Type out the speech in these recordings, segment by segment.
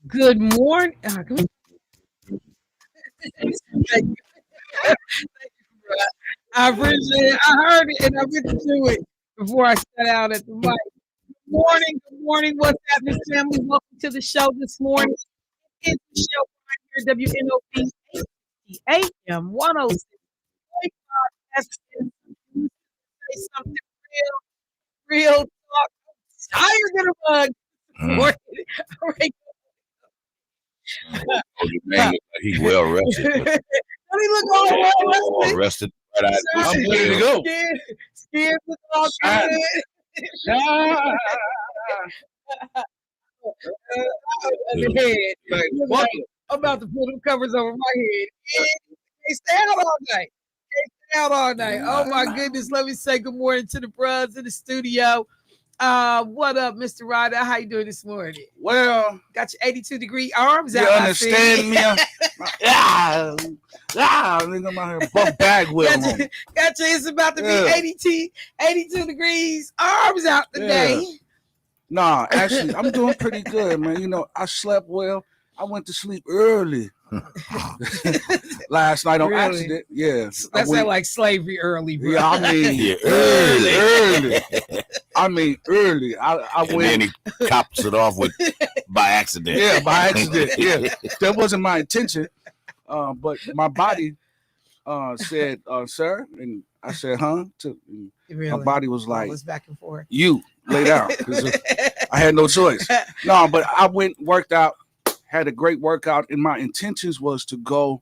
Good morning. Thank you. I appreciate it. I heard it and I meant to do it before I sat out at the mic. Good morning. Good morning. What's happening, family? Welcome to the show this morning. It's the show right here, WNOP AM 106. Say something real talk. Tired than a bug. Morning. All right. Oh, your man looks like he's well rested. Don't he look all well rested? Rested. I'm ready to go. Scared look all good. I'm about to pull them covers over my head. They stay out all night. They stay out all night. Oh my goodness. Let me say good morning to the bros in the studio. What up, Mr. Ryder? How you doing this morning? Well, got your 82-degree arms you out. understand me? I'm out here buff bag with them. Gotcha. It's about to be 82 degrees arms out today. Nah, actually, I'm doing pretty good, man. You know, I slept well. I went to sleep early last night on accident. Yeah, that sounds like slavery early, bro. Yeah, I mean early. I mean early. I went. And then he cops it off with by accident. Yeah, by accident. Yeah, that wasn't my intention. But my body said, "Sir," and I said, "Huh?" My body was like, back and forth. You lay down. I had no choice. No, but I went, worked out, had a great workout, and my intentions was to go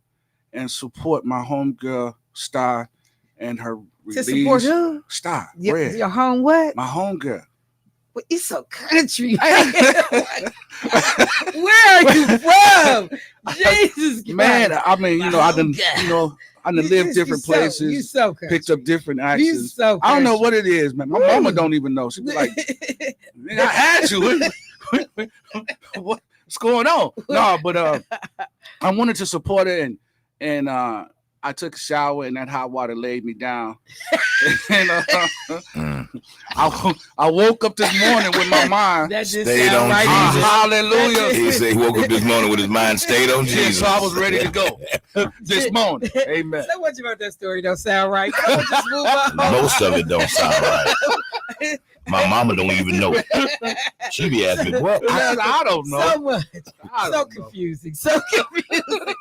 and support my homegirl Star and her release. To support who? Star. Your home what? My homegirl. Well, it's so country. Where are you from? Jesus Christ. Man, I mean, you know, I done lived different places. You so picked up different accents. So I don't know what it is, man. My mama don't even know. She be like, I had you. What's going on? No, but I wanted to support her, and I took a shower, and that hot water laid me down. And I woke up this morning with my mind that just stayed on right. Jesus. Hallelujah. He said he woke up this morning with his mind stayed on Jesus. So I was ready to go this morning. Amen. So much about that story don't sound right. Just move on. Most of it don't sound right. My mama don't even know it. She be asking me, "What?" I don't know. So much. So confusing. So confusing.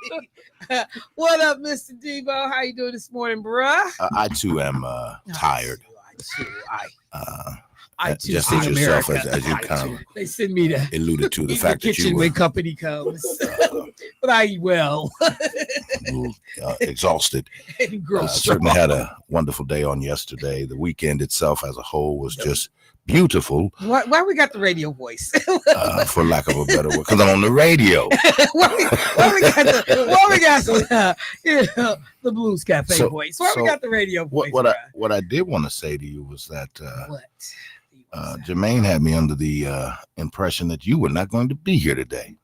What up, Mr. Debo? How you doing this morning, bruh? I too am tired. I too just sing as yourself America. as you kind of They send me to alluded to the fact that kitchen you when were company comes, but I eat well. Exhausted. And grow Certainly had a wonderful day on yesterday. The weekend itself as a whole was just beautiful. Why we got the radio voice? For lack of a better word, because I'm on the radio. why we got the Blues Cafe voice? Why we got the radio voice? What I did want to say to you was that Jermaine had me under the impression that you were not going to be here today.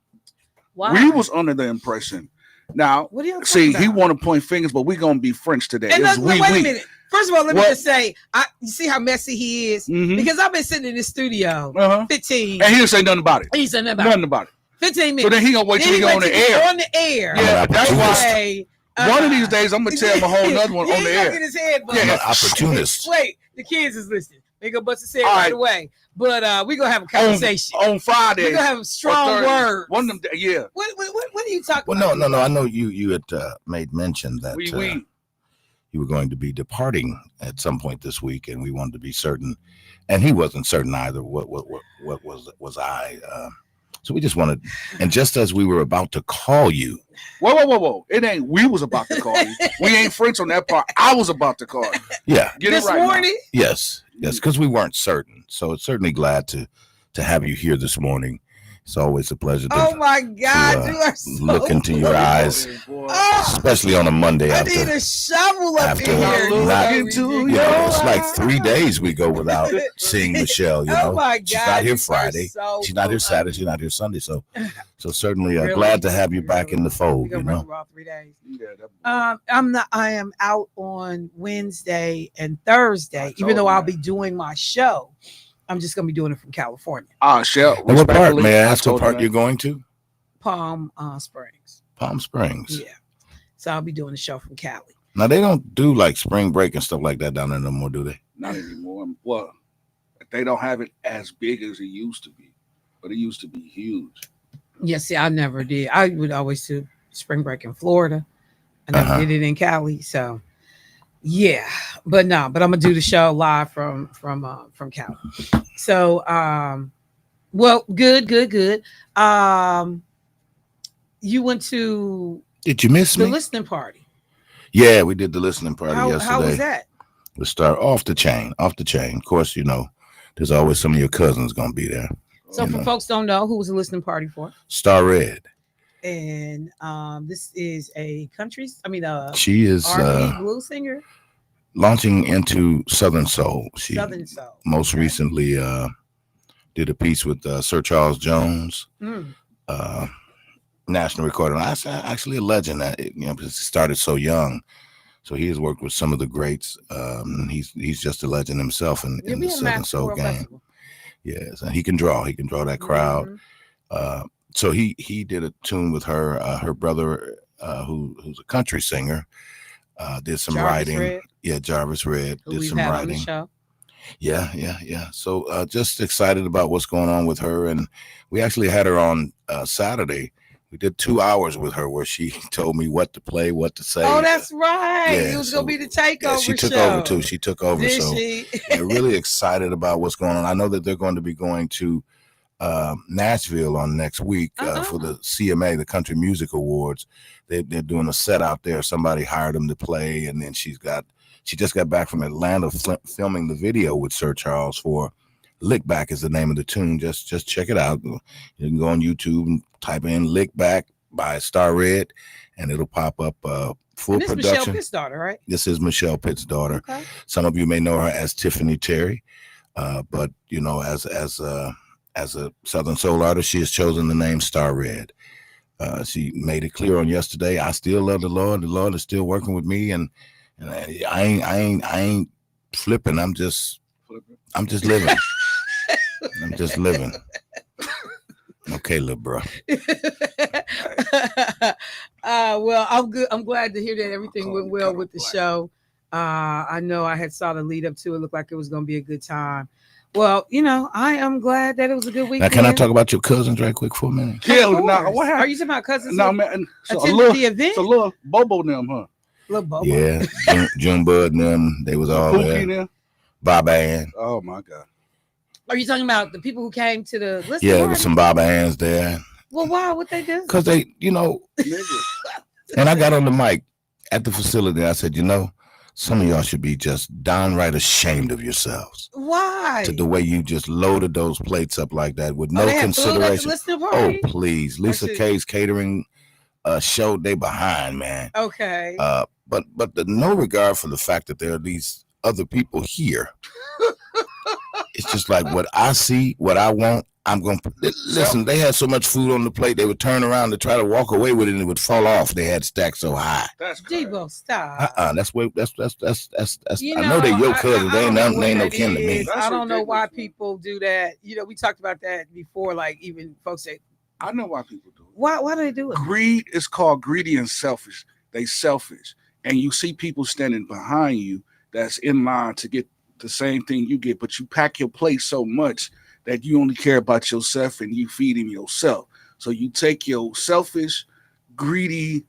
Why? We was under the impression. Now, what are you see, about? he want to point fingers, but we gonna be French today. And wait a minute. First of all, let me just say, you see how messy he is? Mm-hmm. Because I've been sitting in this studio 15. And he didn't say nothing about it. He said nothing about it. 15 minutes. So then he gonna wait till he go on the air. On the air. Yeah, that's why. One of these days, I'm gonna tell him a whole nother one on the air. Get his head I'm an opportunist. Wait, the kids is listening. They gonna bust his head right away. But we gonna have a conversation on Friday. We gonna have strong words. One of them, yeah. What are you talking about? Well, no. I know you had made mention that you were going to be departing at some point this week, and we wanted to be certain, and he wasn't certain either. What was I? So we just wanted, and just as we were about to call you. Whoa. It ain't we was about to call you. We ain't French on that part. I was about to call you. Yeah. Get this it right morning? Now. Yes, because we weren't certain. So it's certainly glad to have you here this morning. It's always a pleasure to, oh my God, you are so look into your eyes, especially on a Monday I after. need a shovel up after here. not, it's like 3 days we go without seeing Michelle. Oh my God, she's not here Friday. She's not here Saturday. She's not here Sunday. So certainly glad to have you back in the fold. You know, all 3 days. I am out on Wednesday and Thursday, even though I'll be doing my show. I'm just gonna be doing it from California. Shell. And what part, may I ask what part you're going to? Palm Springs. Palm Springs. Yeah. So I'll be doing the show from Cali. Now they don't do like spring break and stuff like that down there no more, do they? Not anymore. Well, they don't have it as big as it used to be, but it used to be huge. Yeah, see, I never did. I would always do spring break in Florida. I never did it in Cali. So yeah, but I'm gonna do the show live from Cali. So well, good. You went to Did you miss the me? listening party? Yeah, we did the listening party yesterday. How was that? We start off the chain. Of course, there's always some of your cousins gonna be there. So for folks don't know, who was the listening party for? Star Red. And this is a she is R&B blues singer, launching into Southern Soul. She Southern Soul. Most recently did a piece with Sir Charles Jones, national recorder. I actually a legend that he started so young. So he has worked with some of the greats. He's just a legend himself in the Southern Soul game. Festival. Yes, and he can draw that crowd. So he did a tune with her brother, who's a country singer, did some writing. Red. Yeah, Jarvis Red did some writing. Yeah. So just excited about what's going on with her, and we actually had her on Saturday. We did 2 hours with her where she told me what to play, what to say. Oh, that's right. Yeah, it was gonna be the takeover. Yeah, she took over too. She took over. Did so she? We're really excited about what's going on. I know that they're going to be going to Nashville on next week for the CMA, the Country Music Awards. They're doing a set out there. Somebody hired them to play, and then she just got back from Atlanta filming the video with Sir Charles for Lick Back is the name of the tune. Just check it out. You can go on YouTube and type in Lick Back by Star Red, and it'll pop up full production. This is Michelle Pitt's daughter, right? This is Michelle Pitt's daughter. Okay. Some of you may know her as Tiffany Terry, but as a Southern Soul artist, she has chosen the name Star Red. She made it clear on yesterday. I still love the Lord. The Lord is still working with me, and I ain't flipping. I'm just living. I'm just living. Okay, little bro. Well, I'm good. I'm glad to hear that everything went well with the show. I know I had saw the lead up to it. Looked like it was going to be a good time. Well, I am glad that it was a good weekend. Now, can I talk about your cousins right quick for a minute? Yeah. Now, what happened? Are you talking about cousins? No, man. So the event? It's a little Bobo them, huh? Little Bobo. Yeah. Junebug and them. They was all there. Baba Ann. Oh my God. Are you talking about the people who came to the list? Yeah, there was some Baba Anns there. Well, why? What they do? Because they, and I got on the mic at the facility. I said, some of y'all should be just downright ashamed of yourselves. Why? To the way you just loaded those plates up like that with no consideration. Oh, please. Lisa K's catering showed they behind, man. Okay. But the no regard for the fact that there are these other people here. It's just like what I see, what I want, I'm going to listen. They had so much food on the plate, they would turn around to try to walk away with it, and it would fall off. They had stacked so high. That's Debo, stop. That's I know they're your cousins. They ain't no kin to me. I don't know why people do that. We talked about that before. Like even folks say, I know why people do it. Why do they do it? Greed is called greedy and selfish. They selfish, and you see people standing behind you that's in line to get the same thing you get, but you pack your plate so much that you only care about yourself and you feeding yourself. So you take your selfish, greedy,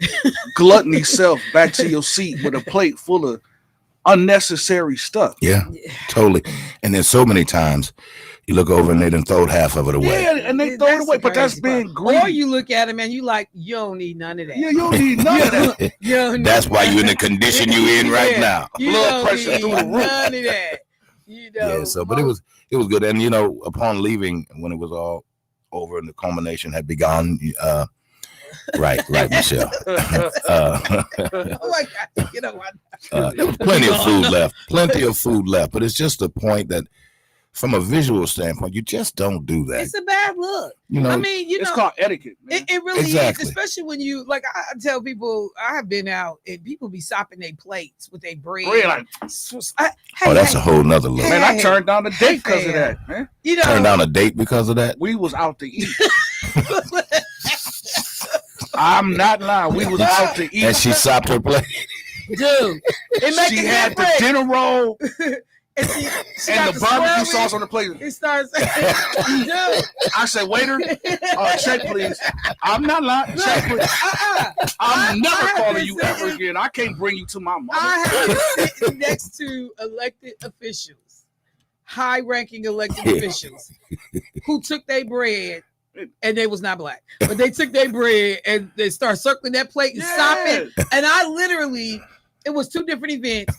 gluttony self back to your seat with a plate full of unnecessary stuff. Yeah, totally. And then so many times you look over and they done throwed half of it away. Yeah, and they throw it away, but that's being greedy. Or you look at them and you like, you don't need none of that. Yeah, you don't need none of that. That's why you're in the condition you're in right now. You Blood pressure through the roof. None of that. Yeah, so but it was good. And upon leaving, when it was all over and the culmination had begun, right, Michelle. Oh my God, there was plenty of food left. But it's just the point that from a visual standpoint, you just don't do that. It's a bad look. You know, I mean, it's called etiquette. It really Exactly. is, especially when you like. I tell people I have been out and people be sopping their plates with their bread. Like, that's a whole nother look. man, I turned down a date because of that, man. You know, Turned down a date because of that. We was out to eat. I'm not lying. We was out to eat, And she sopped her plate. dude. She had the dinner roll and and the barbecue sauce on the plate. It starts. Dude. I said, waiter, check please. I'm not lying. Check please. I'm never calling you ever again. I can't bring you to my mom. I have been sitting next to elected officials, high-ranking elected officials, who took their bread. And they was not black, but they took their bread and they start circling that plate and stopping. And I literally, it was two different events.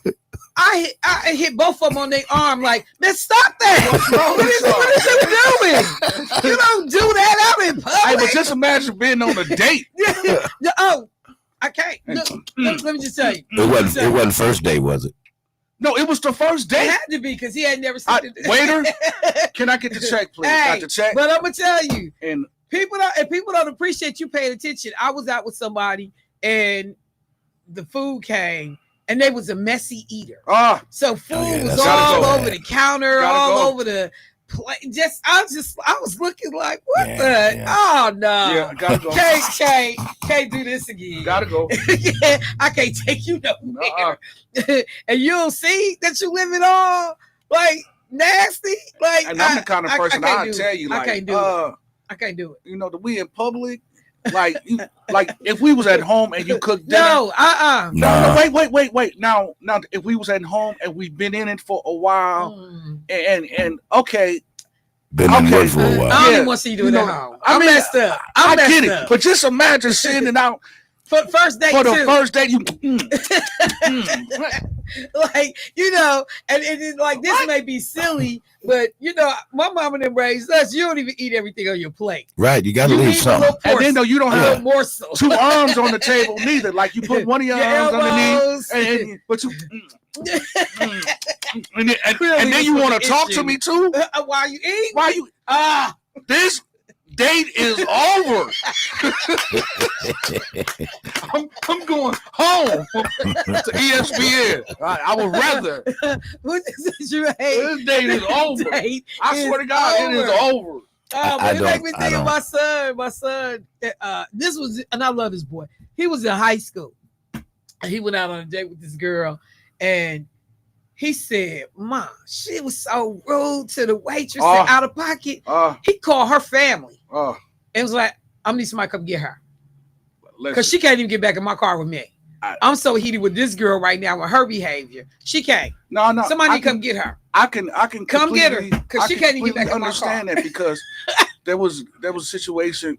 I hit both of them on their arm, like, man, stop that! What is you doing? You don't do that out in public. Hey, but just imagine being on a date. Oh, I can't. Let me just tell you. It wasn't first day, was it? No, it was the first It date. had to be because he had never seen it. Waiter, can I get the check, please? Hey, Got the check. but I'm gonna tell you, And people don't appreciate you paying attention. I was out with somebody and the food came and they was a messy eater. So food was all over the counter, all over the plate. I was looking like, what the? Oh no! Yeah, gotta go. Can't do this again. Gotta go. I can't take you nowhere. And you'll see that you live it all like nasty. Like, and I'm the kind of person I'll tell you, like, I can't do it. I can't do it. You know, we in public, like, like if we was at home and you cooked dinner. No, No, wait. Now, if we was at home and we've been in it for a while, and okay. Been in work for a while. I don't even want to see you do it at home. I messed up. I get it, but just imagine sitting it out for the first date. For the first date, you like, you know, and it's like, this may be silly, but you know, my mama done raised us. You don't even eat everything on your plate. Right, you got to leave something. And then though you don't have morsel. two arms on the table neither. Like you put one of your arms underneath, but you. And then you want to talk to me too? While you eat? Why you? This date is over. I'm going home to ESPN. I would rather. This date is over. I swear to God, it is over. But it make me think of my son. My son, this was, and I love this boy. He was in high school. And he went out on a date with this girl, and he said, "Mom, she was so rude to the waitress and out of pocket." He called her family. And was like, "I'm gonna need somebody to come get her, because she can't even get back in my car with me. I'm so heated with this girl right now with her behavior. She can't. No. Somebody need to come get her. I can come get her, because she can't even get back in my car." Understand that, because there was a situation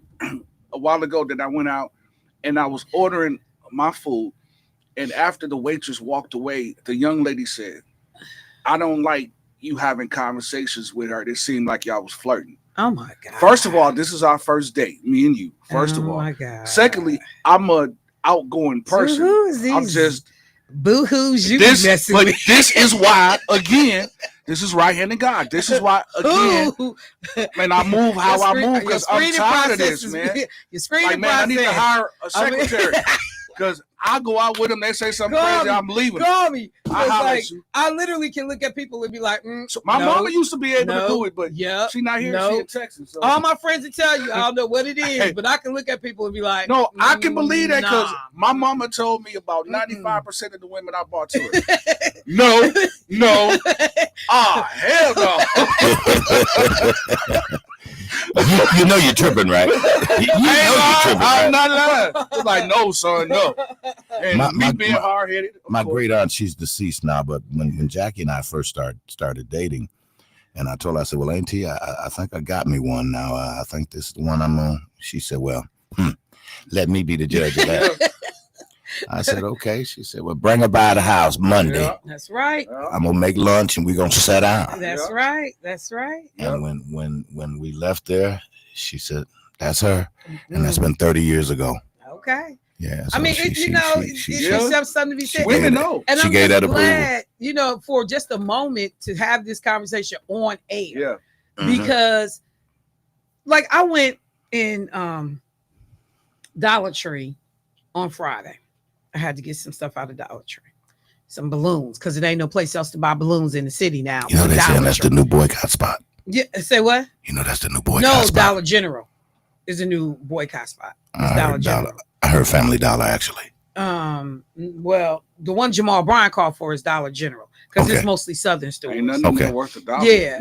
a while ago that I went out and I was ordering my food. And after the waitress walked away, the young lady said, "I don't like you having conversations with her. It seemed like y'all was flirting." Oh my God. First of all, this is our first date, me and you. First of all. My God. Secondly, I'm a outgoing person. So I'm just boo-hoos you messing but with. This is why, again, this is right-handed God. This is why, again, man, I move how I move, because I'm tired of this, man. Your screening man, I need to hire a secretary. Because I go out with them, they say something crazy, I'm leaving. Call me. I literally can look at people and be like, so my mama used to be able to do it, but she not here. She in Texas. So. All my friends will tell you, I don't know what it is, but I can look at people and be like, no, I can believe that, because my mama told me about 95% of the women I bought to her. No. Hell no. You know you're tripping, right? I'm not lying. It's like, no, son, no. And me being hard-headed. My great aunt, she's deceased now, but when Jackie and I first started dating, and I told her, I said, "Well, Auntie, I think I got me one now. I think this is the one I'm on." She said, "Well, let me be the judge of that." I said, "Okay." She said, "Well, bring her by the house Monday." Yeah, that's right. I'm gonna make lunch and we're gonna sit down. That's right. That's right. And when we left there, she said, "That's her," and that's been 30 years ago. Okay. Yeah, I mean, it's something to be said. Women know. And she I'm gave just that glad, for just a moment to have this conversation on air. Yeah. Because, like, I went in Dollar Tree on Friday. I had to get some stuff out of Dollar Tree. Some balloons, because it ain't no place else to buy balloons in the city now. You know, they saying that's the new boycott spot. Yeah, say what? You know, that's the new boycott spot. No, Dollar General is a new boycott spot. It's Dollar General. I heard Family Dollar, actually. Well, the one Jamal Bryant called for is Dollar General, because it's mostly Southern stores. Ain't nothing worth $1. Yeah.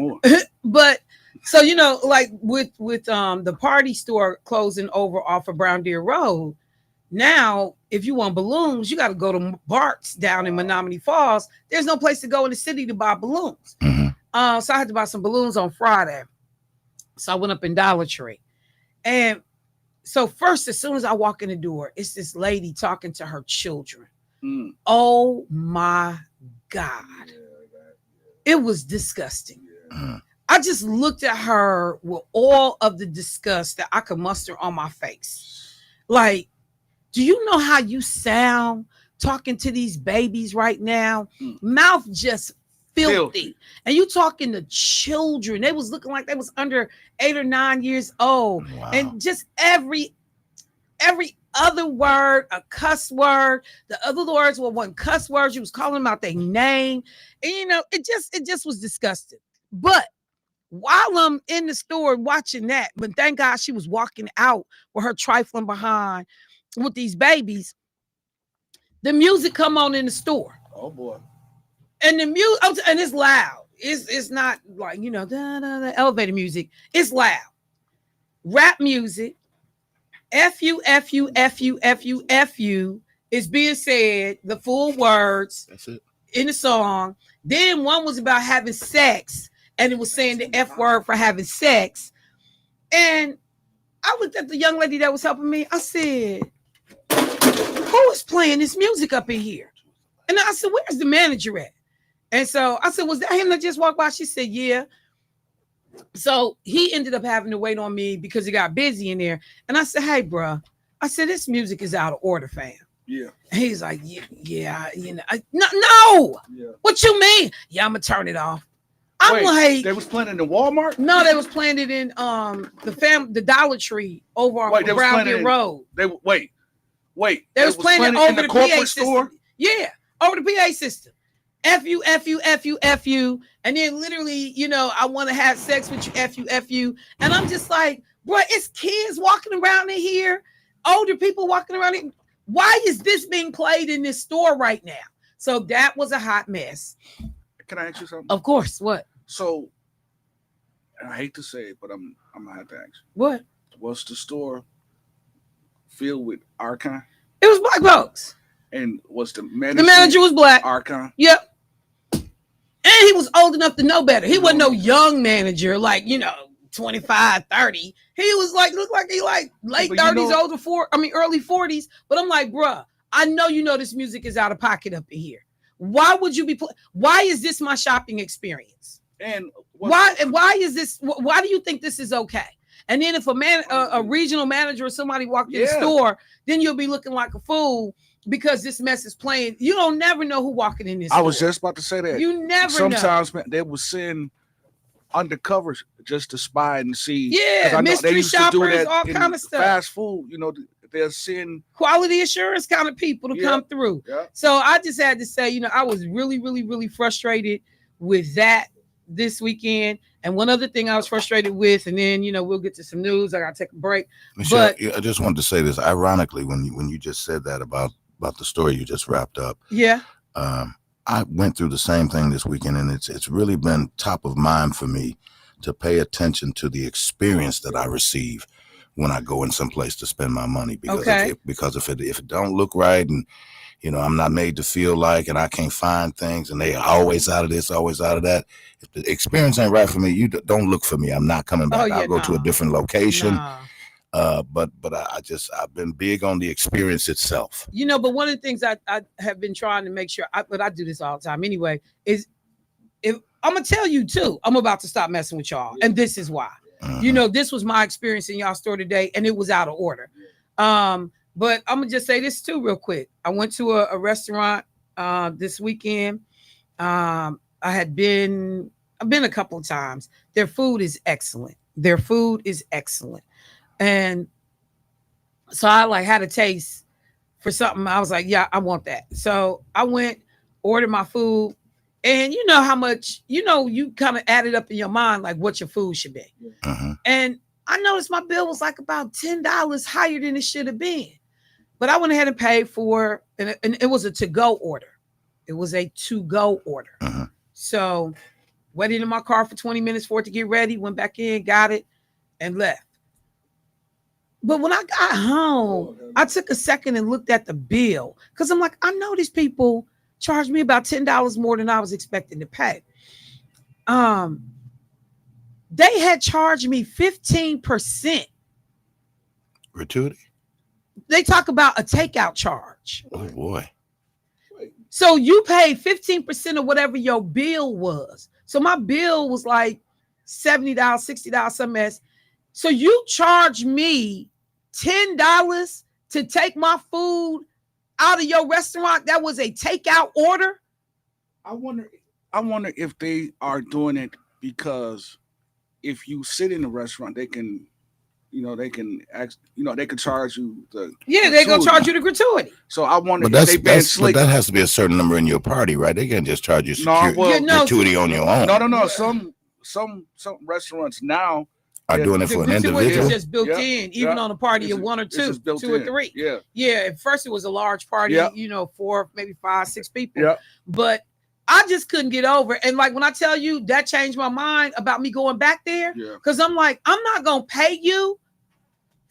But so, like with the party store closing over off of Brown Deer Road, now if you want balloons, you got to go to Bart's down in Menominee Falls. There's no place to go in the city to buy balloons. So I had to buy some balloons on Friday. So I went up in Dollar Tree. And so first, as soon as I walk in the door, it's this lady talking to her children. Oh my God. It was disgusting. I just looked at her with all of the disgust that I could muster on my face. Like, do you know how you sound talking to these babies right now? Mouth just filthy. And you talking to children. They was looking like they was under 8 or 9 years old. Wow. And just every other word, a cuss word. The other words were one cuss words. You was calling them out their name. And it just was disgusting. But while I'm in the store watching that, but thank God she was walking out with her trifling behind with these babies, the music come on in the store. Oh boy. And the music, and it's loud. It's not like, the elevator music. It's loud. Rap music. F-U, F-U, F-U, F-U, F-U is being said, the full words. That's it. In the song. Then one was about having sex, and it was saying the F word for having sex. And I looked at the young lady that was helping me. I said, who is playing this music up in here? And I said, where's the manager at? And so I said, was that him that just walked by? She said, yeah. So he ended up having to wait on me because he got busy in there. And I said, hey, bro. I said, this music is out of order, fam. Yeah. And he's like, yeah, no. Yeah. What you mean? Yeah, I'm going to turn it off. I'm like, they was playing in the Walmart? No, they was playing it in the Dollar Tree over on Brown Deer Road. They was playing it over the PA system. Yeah, over the PA system. F-U, F-U, F-U, F-U. And then literally, I want to have sex with you, F-U, F-U. And I'm just like, bro, it's kids walking around in here, older people walking around in. Why is this being played in this store right now? So that was a hot mess. Can I ask you something? Of course. What? So, and I hate to say it, but I'm gonna have to ask you. What? Was the store filled with Archon? It was black folks. And was the manager? The manager was black. Archon. Yep. And he was old enough to know better. He wasn't no young manager, like 25, 30. He was looked like he late 30s, early 40s. But I'm like, bruh, I know this music is out of pocket up in here. Why would you be? Why is this my shopping experience? And why is this? Why do you think this is okay? And then if a regional manager or somebody walked in the store, then you'll be looking like a fool because this mess is playing. You don't never know who walking in this store. I was just about to say that. You never Sometimes know. They will send undercovers just to spy and see. Yeah, mystery shoppers, all kind of stuff. Fast food, they'll send quality assurance kind of people to come through. Yeah. So I just had to say, I was really, really, really frustrated with that this weekend. And one other thing I was frustrated with, and then we'll get to some news. I gotta take a break. Michelle, I just wanted to say this. Ironically, when you just said that about the story you just wrapped up, I went through the same thing this weekend, and it's really been top of mind for me to pay attention to the experience that I receive when I go in some place to spend my money, because if it don't look right, and I'm not made to feel like, and I can't find things, and they always out of this, always out of that. If the experience ain't right for me, you don't look for me. I'm not coming back. I'll go to a different location. But I've been big on the experience itself. But one of the things I have been trying to make sure, but I do this all the time anyway, is if I'm gonna tell you too, I'm about to stop messing with y'all, and this is why. This was my experience in y'all store today, and it was out of order. But I'm gonna just say this too, real quick. I went to a restaurant this weekend. I've been a couple of times. Their food is excellent. And so I had a taste for something. I was like, yeah, I want that. So I went, ordered my food, and you know how much, you kind of add it up in your mind, like what your food should be. Uh-huh. And I noticed my bill was like about $10 higher than it should have been. But I went ahead and paid for, and it was a to-go order. It was a to-go order. Uh-huh. So waited in my car for 20 minutes for it to get ready, went back in, got it, and left. But when I got home, I took a second and looked at the bill because I'm like, I know these people charged me about $10 more than I was expecting to pay. They had charged me 15%. Gratuity? They talk about a takeout charge. Oh boy. So you paid 15% of whatever your bill was. So my bill was like $70, $60, some mess. So you charge me $10 to take my food out of your restaurant that was a takeout order? I wonder if they are doing it because if you sit in a restaurant, they can charge you the they're gonna charge you the gratuity. So I wonder but if they been slick. But that has to be a certain number in your party, right? They can't just charge you gratuity on your own. No. Some restaurants now are doing it for an individual. It's just built in, even on a party of one or two or three. Yeah. At first it was a large party, 4, maybe 5, 6 people. Yeah. But I just couldn't get over. And like when I tell you that changed my mind about me going back there, because I'm like, I'm not gonna pay you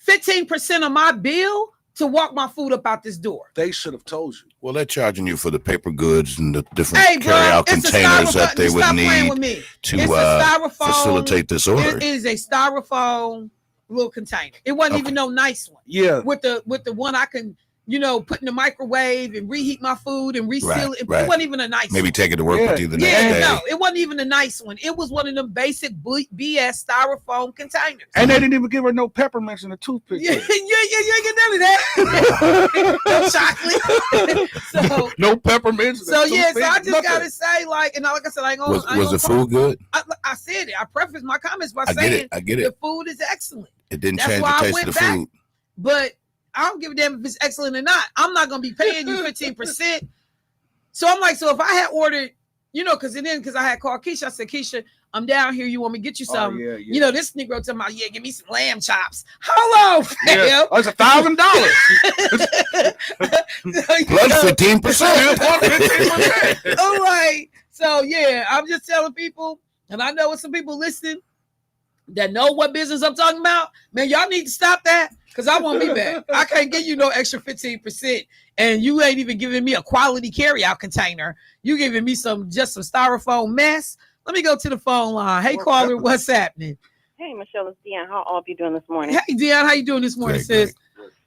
15% of my bill to walk my food up out this door. They should have told you. Well, they're charging you for the paper goods and the different carry-out containers that they would need to facilitate this order. It is a styrofoam little container. It wasn't even no nice one. Yeah. With the one I can, put in the microwave and reheat my food and reseal it. Right. It wasn't even a nice Maybe one. take it to work with you the next day. No, it wasn't even a nice one. It was one of them basic BS styrofoam containers. And they didn't even give her no peppermints in a toothpick. You ain't get none of that. No chocolate. So no peppermints. So I just gotta say, like I said, I ain't gonna. Was the food good? I said it. I prefaced my comments by saying I get it. The food is excellent. It didn't change the taste of the food. But I don't give a damn if it's excellent or not. I'm not gonna be paying you 15%. So I'm like, so if I had ordered, because I had called Keisha, I said, Keisha, I'm down here. You want me to get you something? This Negro talking about, give me some lamb chops. Hold on, fam. Oh, it's $1,000. Plus 15%. All right. So I'm just telling people, and I know some people listening that know what business I'm talking about. Man, y'all need to stop that because I won't be back. I can't give you no extra 15%. And you ain't even giving me a quality carry-out container. You giving me just some styrofoam mess. Let me go to the phone line. Hey, caller, what's happening? Hey, Michelle, it's Deanne. How all of you doing this morning? Hey, Deanne, how you doing this morning, sis?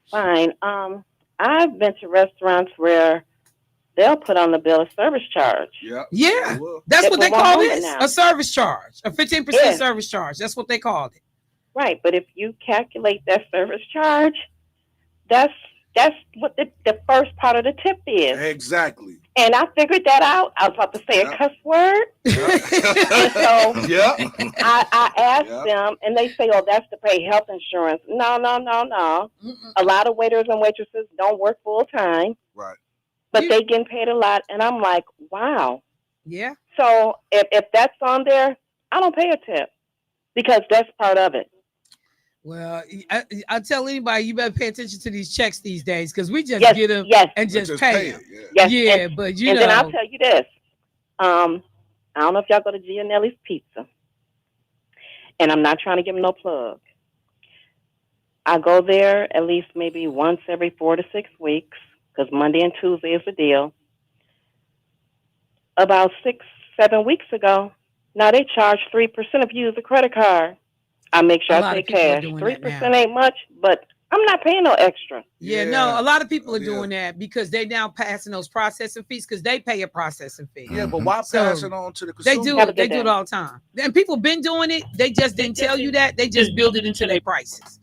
Fine. I've been to restaurants where they'll put on the bill a service charge. Yeah. That's what they call it. A service charge. A 15% service charge. That's what they called it. Right. But if you calculate that service charge, that's what the first part of the tip is. Exactly. And I figured that out. I was about to say a cuss word. And so I asked them, and they say, oh, that's to pay health insurance. No. A lot of waiters and waitresses don't work full time. Right. But they getting paid a lot. And I'm like, wow. Yeah. So if that's on there, I don't pay a tip because that's part of it. Well, I tell anybody, you better pay attention to these checks these days because we just get them and just pay them. But and then I'll tell you this. I don't know if y'all go to Gianelli's Pizza. And I'm not trying to give them no plug. I go there at least maybe once every 4 to 6 weeks because Monday and Tuesday is the deal. About 6-7 weeks ago, now they charge 3% if you use a credit card. I make sure I pay cash. 3% ain't much, but I'm not paying no extra. No, a lot of people are doing that because they now passing those processing fees because they pay a processing fee. Yeah, but why pass it on to the consumer? They do it. They do it all the time. And people been doing it. They just didn't tell you that. They just build it into their prices.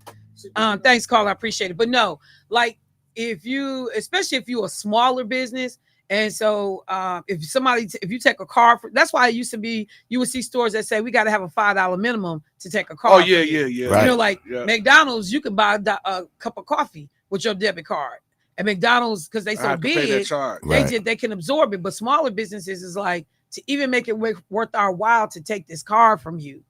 Thanks, Carl. I appreciate it. But no, like especially if you're a smaller business. And so if you take a car that's why it used to be, you would see stores that say we got to have a $5 minimum to take a car. Oh yeah. Right. You know, like McDonald's, you can buy a cup of coffee with your debit card. And McDonald's, because they so big, they can absorb it. But smaller businesses is like, to even make it worth our while to take this card from you,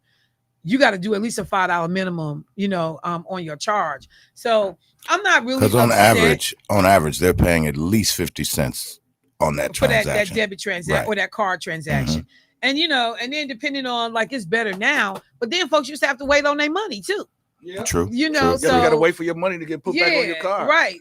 you got to do at least a $5 minimum, on your charge. So I'm not really, because on average, they're paying at least 50 cents on that transaction, that debit transaction or that card transaction. And and then depending on, like, it's better now, but then folks used to have to wait on their money too. Yeah. True. So you gotta wait for your money to get put back on your card. Right.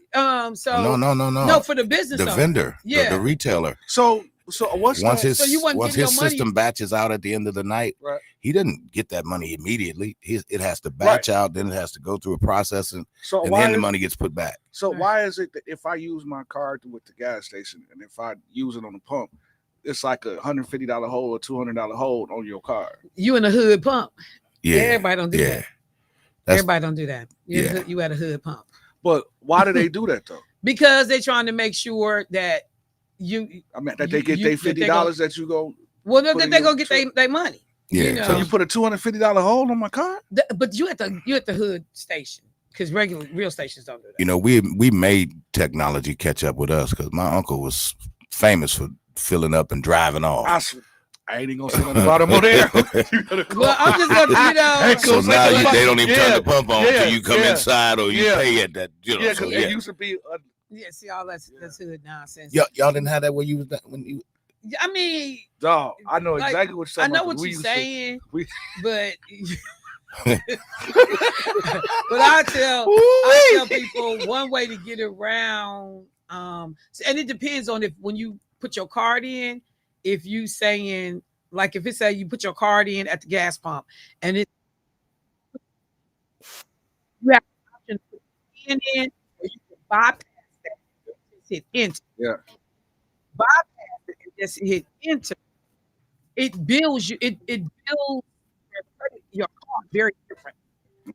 So no, for the business, the vendor, the retailer. So once his system batches out at the end of the night, he didn't get that money immediately. It has to batch out, then it has to go through a process, and then the money gets put back. So why is it that if I use my card with the gas station, and if I use it on the pump, it's like a $150 hold or $200 hold on your card? You in the hood pump? Yeah, everybody don't do that. Everybody don't do that. You at a hood pump. But why do they do that though? Because they're trying to make sure that that they get their $50 that you go. Well, that they gonna get their money. Yeah. So you put a $250 hold on my card? But you at the hood station, because real stations don't do that. We made technology catch up with us, because my uncle was famous for filling up and driving off. I ain't even gonna sit on the bottom of there. Well, I'm just gonna, So now they don't even turn the pump on until you come inside or you pay at that. Because it used to be. See, all that's hood nonsense. Y'all didn't have that when you. I mean, dog, I know exactly what you're saying. I know what you're saying, but but I tell people one way to get around, and it depends on when you put your card in, if you saying, like, if it say you put your card in at the gas pump and you have the option to put the in, or you can bypass that, just hit enter. Yeah. Bypass it and just hit enter. It builds you. It builds your card very different.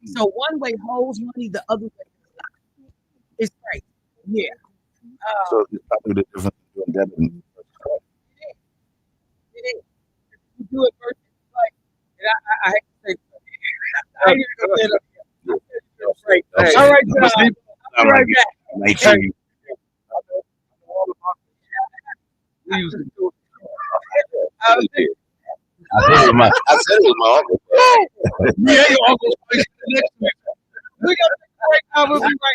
So one way holds money, the other way does not. It's great. Yeah. So it's probably the difference between debit and credit. It is. You do it versus, like, and I hate to say, I ain't even gonna say that. Hey, all right, John. I'll be right back. Make sure you. We used to do it. I said it was my uncle. Yeah, your uncle's place next to me. We got to take a break now. We'll be right back.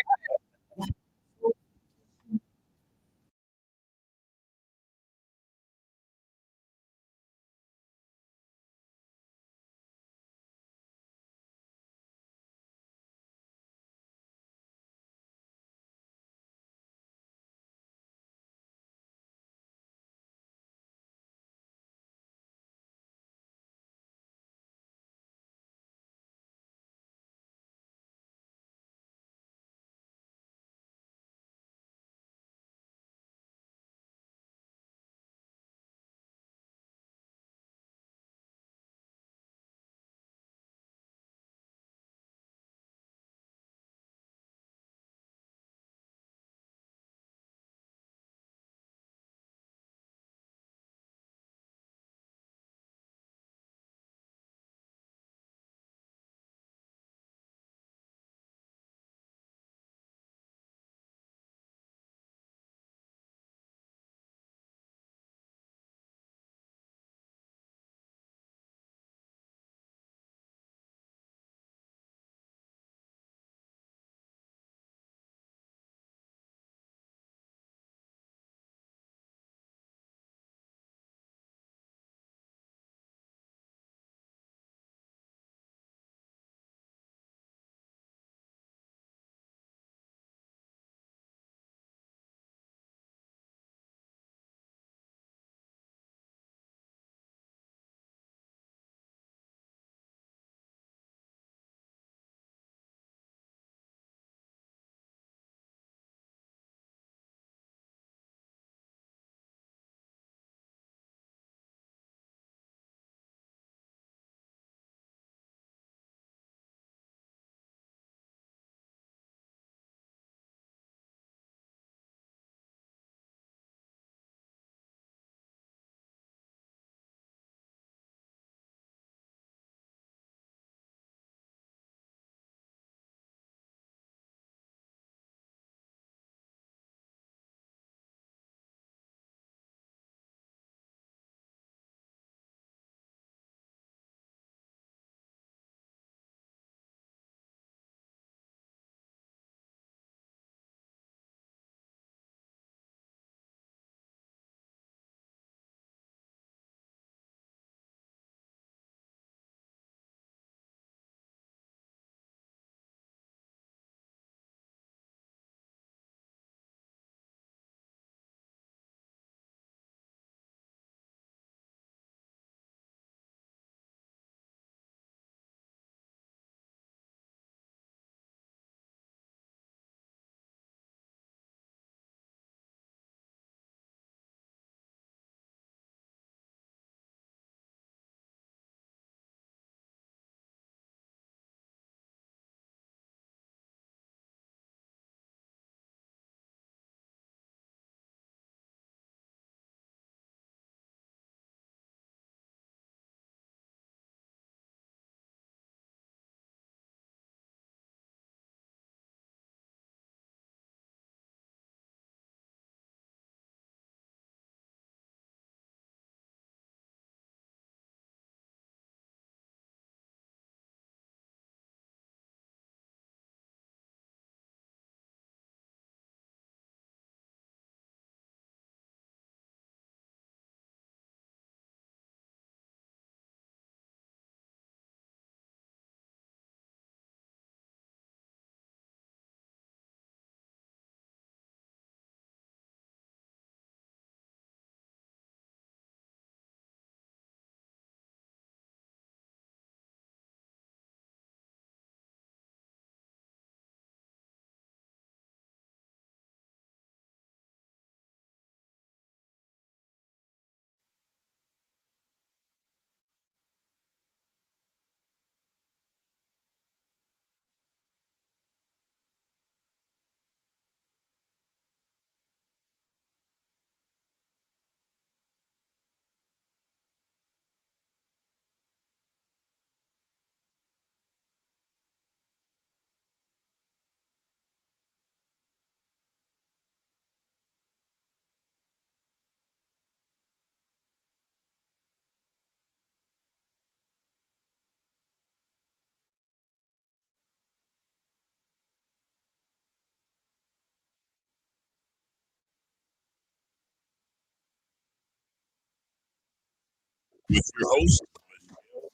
with your host,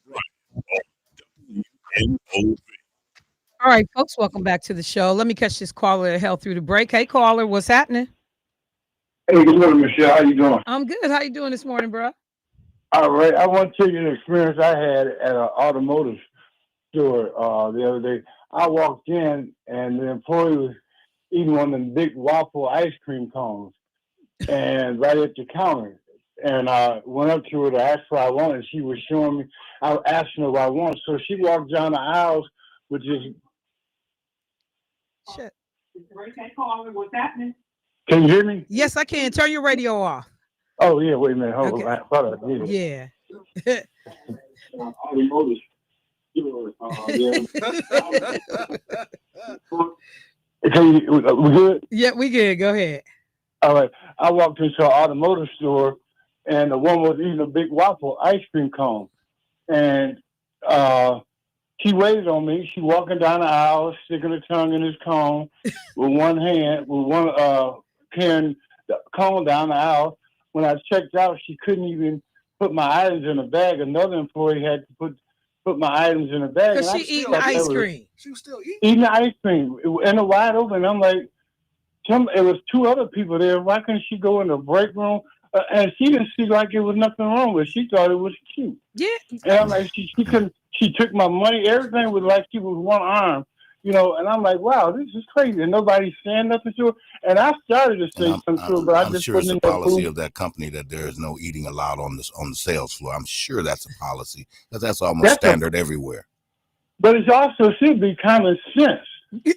Bryant, on WNOV. All right, folks, welcome back to the show. Let me catch this caller that held through the break. Hey, caller, what's happening? Hey, good morning, Michelle. How you doing? I'm good. How you doing this morning, bro? All right. I want to tell you an experience I had at an automotive store the other day. I walked in, and the employee was eating one of them big waffle ice cream cones, and right at the counter. And I went up to her to ask what I wanted. She was showing me. I was asking her what I wanted. So she walked down the aisles with this. Shit. What's happening? Can you hear me? Yes, I can. Turn your radio off. Oh, yeah. Wait a minute. Hold Okay. on. I thought I did. Yeah. Automotive. Okay, we good? Yeah, we good. Go ahead. All right. I walked into an automotive store, and the woman was eating a big waffle ice cream cone. And she waited on me. She walking down the aisle, sticking her tongue in his cone with one hand, with one carrying the cone down the aisle. When I checked out, she couldn't even put my items in a bag. Another employee had to put my items in a bag. Because she eating ice cream. She was still eating. Eating ice cream and a wide open. I'm like, it was two other people there. Why couldn't she go in the break room? And she didn't see like it was nothing wrong with it. She thought it was cute. Yeah. And I'm like, she couldn't. She took my money. Everything was like she was one arm, you know. And I'm like, wow, this is crazy. And nobody's saying nothing to her. And I started to say something to her, but I I'm just sure it's put a in that policy food. of that company that there is no eating allowed on the sales floor. I'm sure that's a policy because that's almost standard everywhere. But it also should be common sense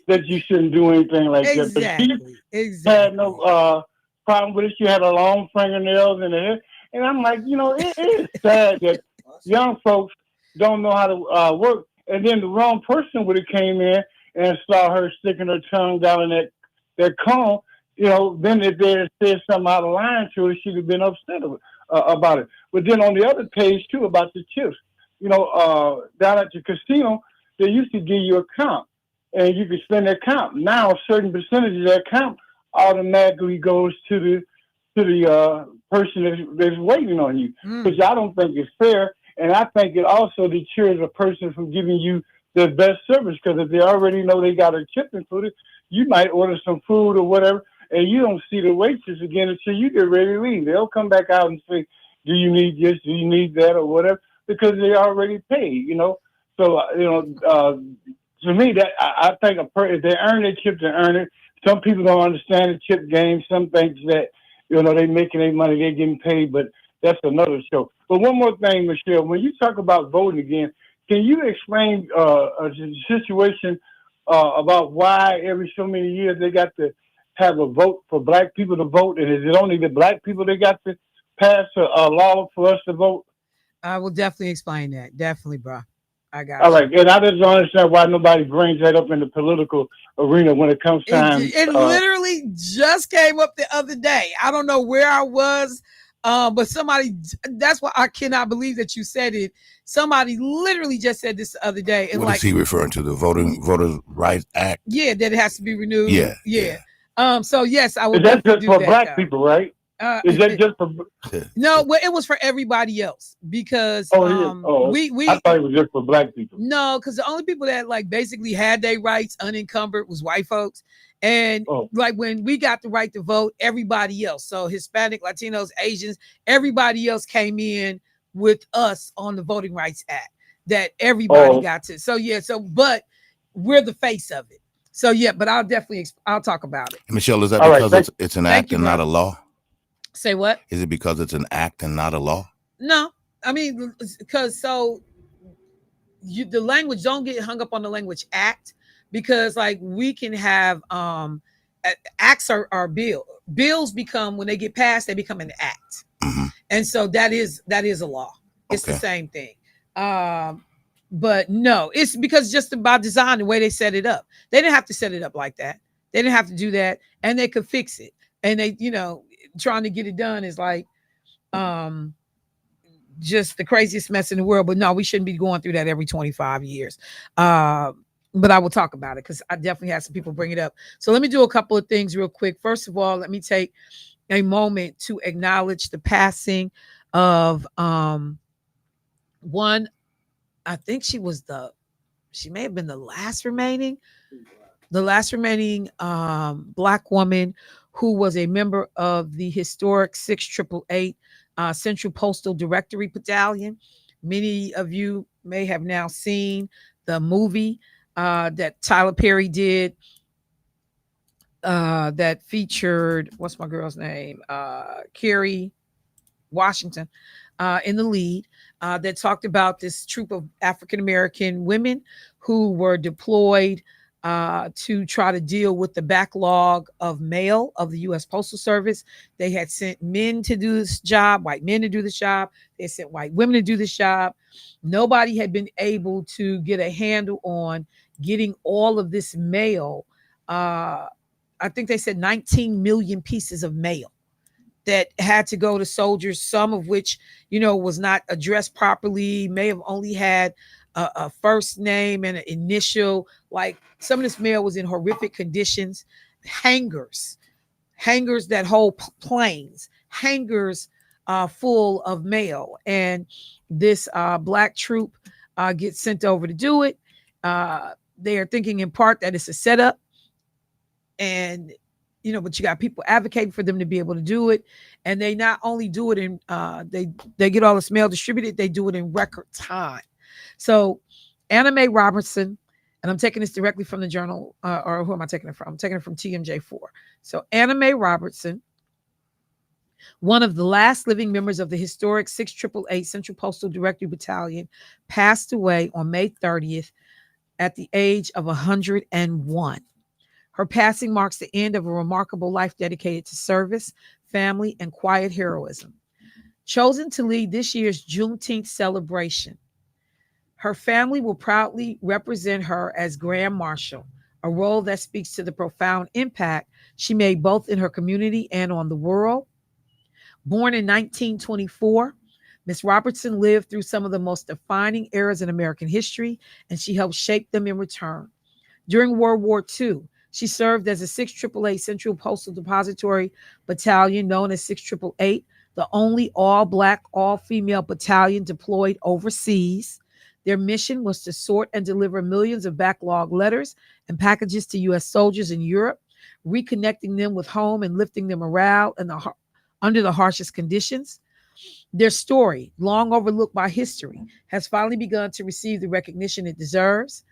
that you shouldn't do anything like that. Exactly. She had no problem with it. She had a long fingernails in her hair. And I'm like, you know, it is sad that young folks don't know how to work. And then the wrong person would have came in and saw her sticking her tongue down in that cone. You know, then if they had said something out of line to her, she'd have been upset about it. But then on the other page, too, about the chips, you know, down at the casino, they used to give you a count, and you could spend that count. Now, a certain percentage of that count automatically goes to the person that's waiting on you, which I don't think is fair. And I think it also deters a person from giving you the best service, because if they already know they got a chip included, you might order some food or whatever, and you don't see the waitress again until you get ready to leave. They'll come back out and say, do you need this? Do you need that? Or whatever, because they already paid, you know. So, you know, to me, that I think if they earn their chip, they earn it. Some people don't understand the chip game. Some think that, you know, they making their money, they're getting paid, but that's another show. But one more thing, Michelle, when you talk about voting again, can you explain a situation about why every so many years they got to have a vote for black people to vote? And is it only the black people that got to pass a law for us to vote? I will definitely explain that. Definitely, bro. I got All right. And I just don't understand why nobody brings that up in the political arena when it comes time. It literally just came up the other day. I don't know where I was, but somebody, that's why I cannot believe that you said it. Somebody literally just said this the other day. And what is he referring to? The Voter Rights Act? Yeah, that it has to be renewed. Yeah. So yes, I will. Is that just for black people, right? Is that just for? No, well, it was for everybody else because we. I thought it was just for black people. No, because the only people that like basically had their rights unencumbered was white folks, and like when we got the right to vote, everybody else, so Hispanic, Latinos, Asians, everybody else came in with us on the Voting Rights Act. That everybody got to. So yeah, but we're the face of it. So yeah, but I'll talk about it. Michelle, is that because it's an act and not a law? Say what? Is it because it's an act and not a law? No, I mean, because the language, don't get hung up on the language act, because like we can have acts are bills become, when they get passed, they become an act. Mm-hmm. And so that is a law. It's the same thing. But no, it's because just by design, the way they set it up, they didn't have to set it up like that. They didn't have to do that, and they could fix it. And they, you know, trying to get it done is like just the craziest mess in the world. But no, we shouldn't be going through that every 25 years. But I will talk about it because I definitely had some people bring it up. So let me do a couple of things real quick. First of all, let me take a moment to acknowledge the passing of one, I think she may have been the last remaining Black woman who was a member of the historic 6888 Central Postal Directory Battalion. Many of you may have now seen the movie that Tyler Perry did that featured, what's my girl's name? Kerry Washington in the lead, that talked about this troop of African American women who were deployed to try to deal with the backlog of mail of the U.S. Postal Service. They had sent men to do this job, white men to do this job. They sent white women to do this job. Nobody had been able to get a handle on getting all of this mail. I think they said 19 million pieces of mail that had to go to soldiers, some of which, was not addressed properly, may have only had a first name and an initial. Like, some of this mail was in horrific conditions. Hangars that hold planes, hangars full of mail. And this Black troop gets sent over to do it. They are thinking in part that it's a setup. And but you got people advocating for them to be able to do it, and they not only do it in they get all this mail distributed, they do it in record time. So Anna Mae Robertson, and I'm taking this directly from the journal, or who am I taking it from? I'm taking it from TMJ4. So Anna Mae Robertson, one of the last living members of the historic 6888 Central Postal Directory Battalion, passed away on May 30th at the age of 101. Her passing marks the end of a remarkable life dedicated to service, family, and quiet heroism. Chosen to lead this year's Juneteenth celebration, her family will proudly represent her as Grand Marshal, a role that speaks to the profound impact she made both in her community and on the world. Born in 1924, Ms. Robertson lived through some of the most defining eras in American history, and she helped shape them in return. During World War II, she served as a 6888 Central Postal Depository Battalion, known as 6888, the only all-Black, all-female battalion deployed overseas. Their mission was to sort and deliver millions of backlog letters and packages to U.S. soldiers in Europe, reconnecting them with home and lifting their morale under the harshest conditions. Their story, long overlooked by history, has finally begun to receive the recognition it deserves.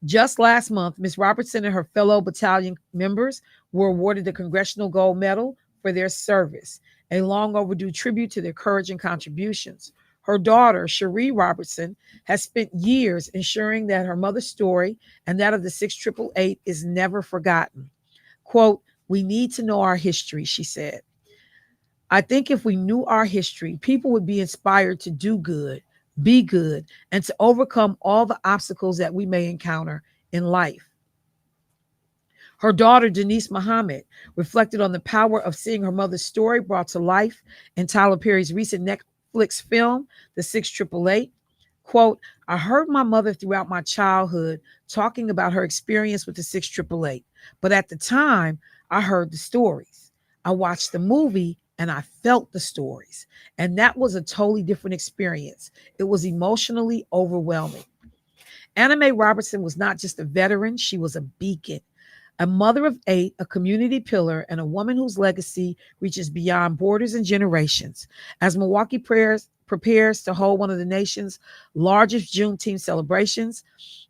Just last month, Ms. Robertson and her fellow battalion members were awarded the Congressional Gold Medal for their service, a long overdue tribute to their courage and contributions. Her daughter, Cherie Robertson, has spent years ensuring that her mother's story and that of the 6888 is never forgotten. Quote, "We need to know our history," she said. "I think if we knew our history, people would be inspired to do good, be good, and to overcome all the obstacles that we may encounter in life." Her daughter, Denise Muhammad, reflected on the power of seeing her mother's story brought to life in Tyler Perry's recent Netflix film, The 6888. Quote, "I heard my mother throughout my childhood talking about her experience with the 6888, but at the time, I heard the stories. I watched the movie and I felt the stories. And that was a totally different experience. It was emotionally overwhelming." Anna Mae Robertson was not just a veteran, she was a beacon, a mother of 8, a community pillar, and a woman whose legacy reaches beyond borders and generations. As Milwaukee prepares to hold one of the nation's largest Juneteenth celebrations,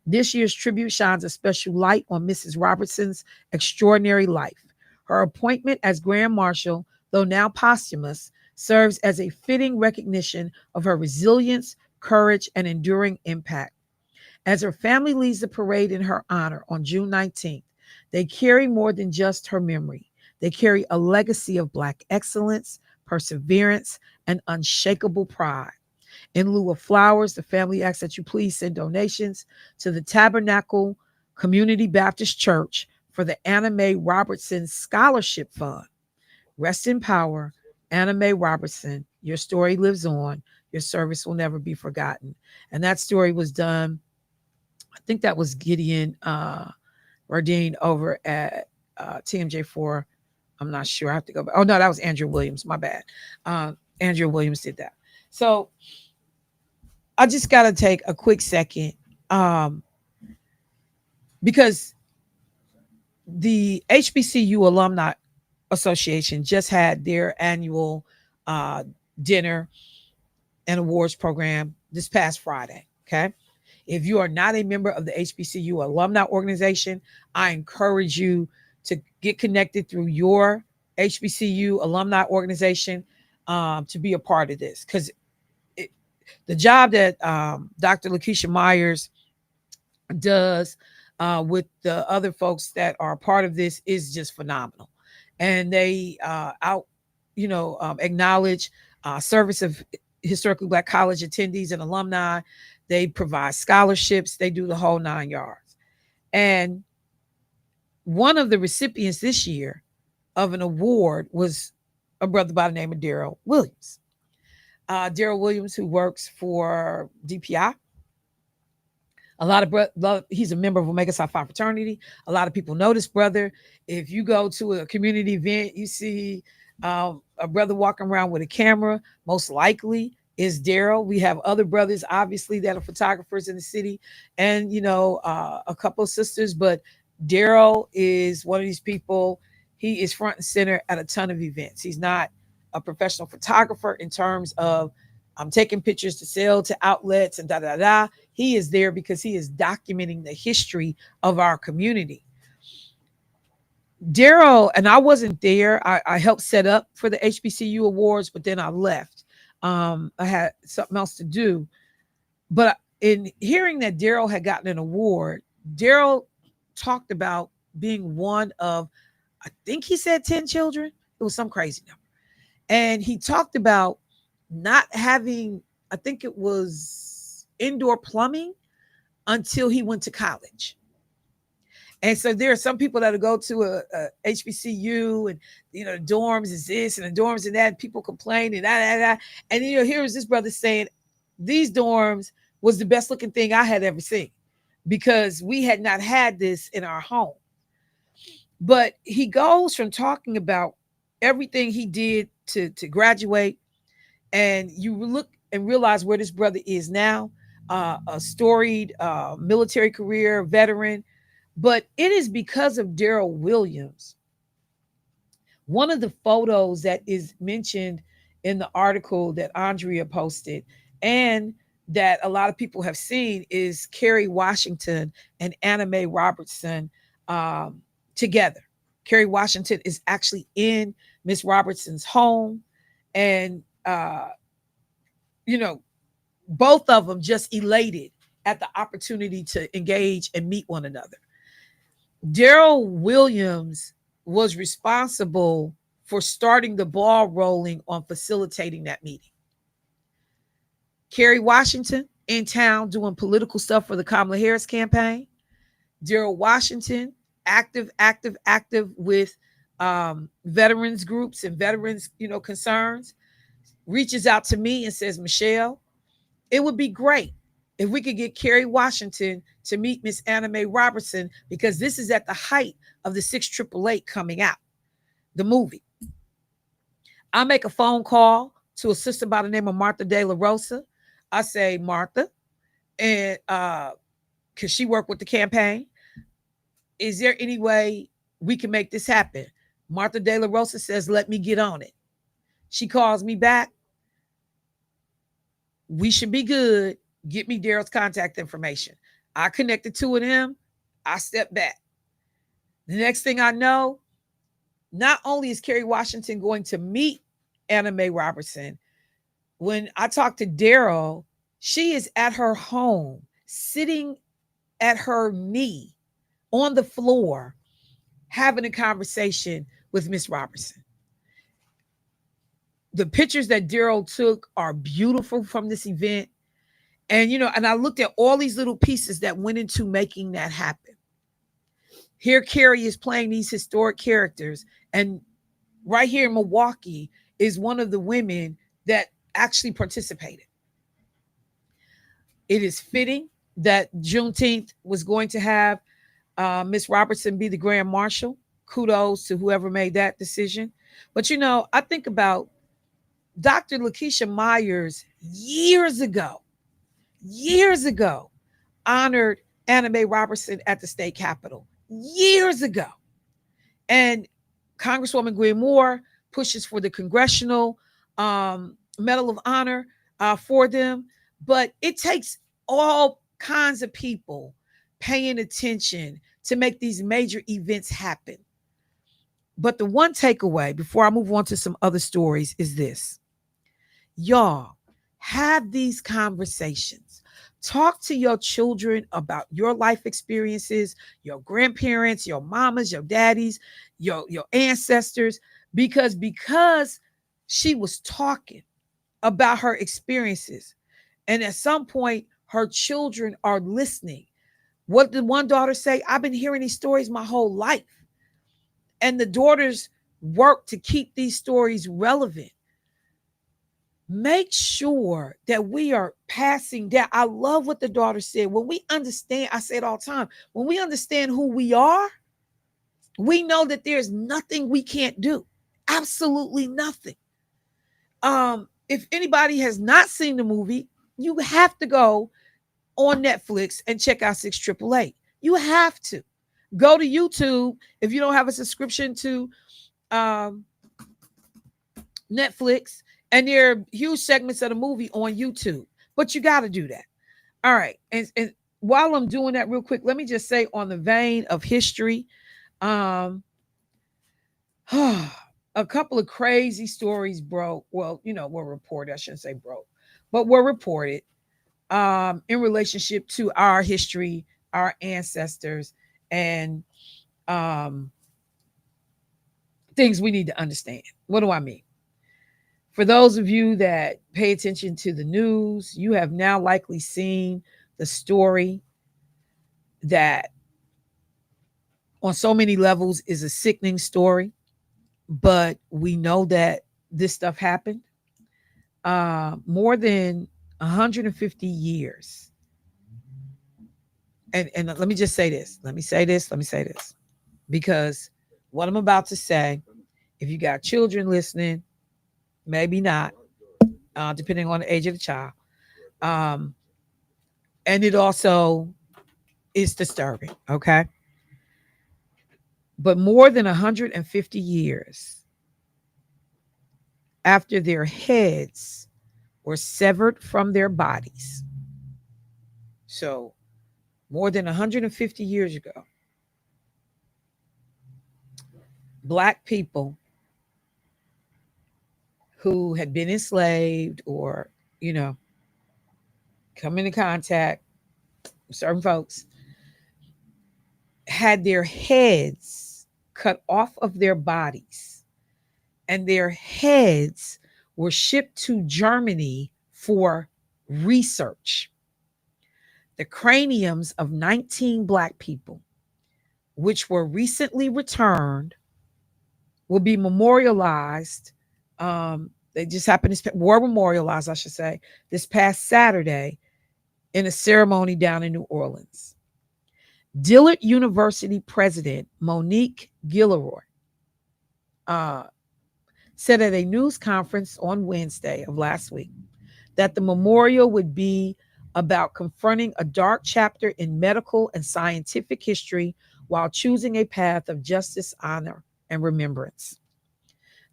this year's tribute shines a special light on Mrs. Robertson's extraordinary life. Her appointment as Grand Marshal, though now posthumous, serves as a fitting recognition of her resilience, courage, and enduring impact. As her family leads the parade in her honor on June 19th, they carry more than just her memory. They carry a legacy of Black excellence, perseverance, and unshakable pride. In lieu of flowers, the family asks that you please send donations to the Tabernacle Community Baptist Church for the Anna Mae Robertson Scholarship Fund. Rest in power, Anna Mae Robertson. Your story lives on. Your service will never be forgotten. And that story was done, I think that was Gideon Rardine over at TMJ4. I'm not sure. I have to go back. Oh, no, that was Andrew Williams. My bad. Andrew Williams did that. So I just got to take a quick second because the HBCU Alumni Association just had their annual dinner and awards program this past Friday. Okay. If you are not a member of the HBCU Alumni Organization, I encourage you to get connected through your HBCU Alumni Organization to be a part of this. Because the job that Dr. Lakeisha Myers does with the other folks that are a part of this is just phenomenal. And they acknowledge service of historically Black college attendees and alumni. They provide scholarships. They do the whole 9 yards. And one of the recipients this year of an award was a brother by the name of Daryl Williams. Daryl Williams, who works for DPI. A lot of he's a member of Omega Psi Phi fraternity. A lot of people know this brother. If you go to a community event, you see a brother walking around with a camera, most likely is Daryl. We have other brothers, obviously, that are photographers in the city, and a couple of sisters. But Daryl is one of these people. He is front and center at a ton of events. He's not a professional photographer in terms of I'm taking pictures to sell to outlets and da. He is there because he is documenting the history of our community. Daryl, and I wasn't there. I helped set up for the HBCU Awards, but then I left. I had something else to do. But in hearing that Daryl had gotten an award, Daryl talked about being one of, I think he said 10 children. It was some crazy number. And he talked about not having, I think it was indoor plumbing until he went to college. And so there are some people that go to a HBCU and, the dorms is this and the dorms and that, and people complain and that. And, here is this brother saying these dorms was the best looking thing I had ever seen because we had not had this in our home. But he goes from talking about everything he did to graduate, and you look and realize where this brother is now, a storied military career veteran. But it is because of Daryl Williams. One of the photos that is mentioned in the article that Andrea posted and that a lot of people have seen is Kerry Washington and Anna Mae Robertson together. Kerry Washington is actually in Miss Robertson's home. And, both of them just elated at the opportunity to engage and meet one another. Daryl Williams was responsible for starting the ball rolling on facilitating that meeting. Kerry Washington in town doing political stuff for the Kamala Harris campaign. Daryl Washington, active with veterans groups and veterans, concerns, reaches out to me and says, Michelle, it would be great if we could get Kerry Washington to meet Miss Anna Mae Robertson, because this is at the height of the 6888 coming out, the movie. I make a phone call to a sister by the name of Martha De La Rosa. I say, Martha, and because she worked with the campaign, is there any way we can make this happen? Martha De La Rosa says, let me get on it. She calls me back. We should be good. Get me Daryl's contact information. I connected two of them. I stepped back. The next thing I know, not only is Kerry Washington going to meet Anna Mae Robertson, when I talked to Daryl, she is at her home, sitting at her knee on the floor, having a conversation with Miss Robertson. The pictures that Daryl took are beautiful from this event. And, and I looked at all these little pieces that went into making that happen. Here, Kerry is playing these historic characters. And right here in Milwaukee is one of the women that actually participated. It is fitting that Juneteenth was going to have Miss Robertson be the Grand Marshal. Kudos to whoever made that decision. But, I think about Dr. Lakeisha Myers years ago years ago, honored Anna Mae Robertson at the state capitol years ago. And Congresswoman Gwen Moore pushes for the Congressional Medal of Honor for them. But it takes all kinds of people paying attention to make these major events happen. But the one takeaway before I move on to some other stories is this. Y'all, have these conversations. Talk to your children about your life experiences, your grandparents, your mamas, your daddies, your ancestors, because she was talking about her experiences. And at some point, her children are listening. What did one daughter say? I've been hearing these stories my whole life. And the daughters work to keep these stories relevant. Make sure that we are passing down. I love what the daughter said. When we understand, I say it all the time, when we understand who we are, we know that there's nothing we can't do. Absolutely nothing. If anybody has not seen the movie, you have to go on Netflix and check out 6888. You have to. Go to YouTube if you don't have a subscription to Netflix, and there are huge segments of the movie on YouTube, but you got to do that. All right. And while I'm doing that real quick, let me just say on the vein of history, a couple of crazy stories broke. Well, were reported. I shouldn't say broke, but were reported in relationship to our history, our ancestors, and things we need to understand. What do I mean? For those of you that pay attention to the news, you have now likely seen the story that on so many levels is a sickening story, but we know that this stuff happened more than 150 years. And let me just say this. Let me say this. Because what I'm about to say, if you got children listening, maybe not, depending on the age of the child. And it also is disturbing, okay? But more than 150 years after their heads were severed from their bodies, so more than 150 years ago, Black people who had been enslaved or, come into contact with certain folks had their heads cut off of their bodies, and their heads were shipped to Germany for research. The craniums of 19 Black people, which were recently returned, will be memorialized. They just happened were memorialized, I should say, this past Saturday in a ceremony down in New Orleans. Dillard University president Monique Gilroy said at a news conference on Wednesday of last week that the memorial would be about confronting a dark chapter in medical and scientific history while choosing a path of justice, honor, and remembrance.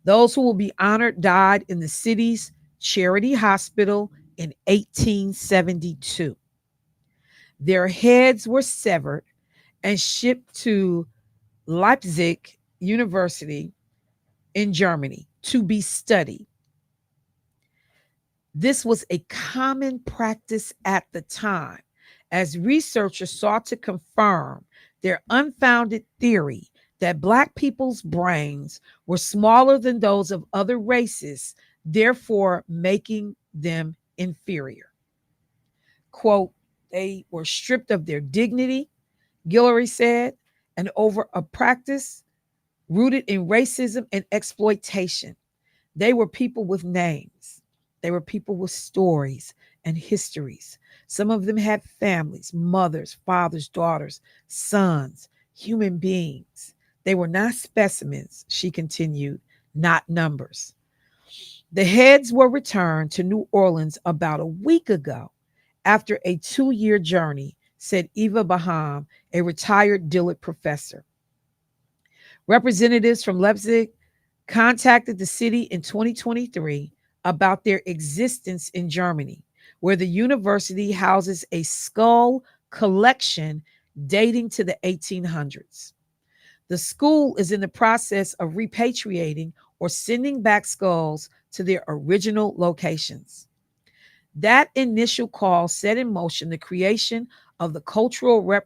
Those who will be honored died in the city's charity hospital in 1872. Their heads were severed and shipped to Leipzig University in Germany to be studied. This was a common practice at the time, as researchers sought to confirm their unfounded theory that Black people's brains were smaller than those of other races, therefore making them inferior. Quote, they were stripped of their dignity, Guillory said, and over a practice rooted in racism and exploitation. They were people with names. They were people with stories and histories. Some of them had families, mothers, fathers, daughters, sons, human beings. They were not specimens, she continued, not numbers. The heads were returned to New Orleans about a week ago after a 2-year journey, said Eva Baham, a retired Dillard professor. Representatives from Leipzig contacted the city in 2023 about their existence in Germany, where the university houses a skull collection dating to the 1800s. The school is in the process of repatriating or sending back skulls to their original locations. That initial call set in motion the creation of the Cultural I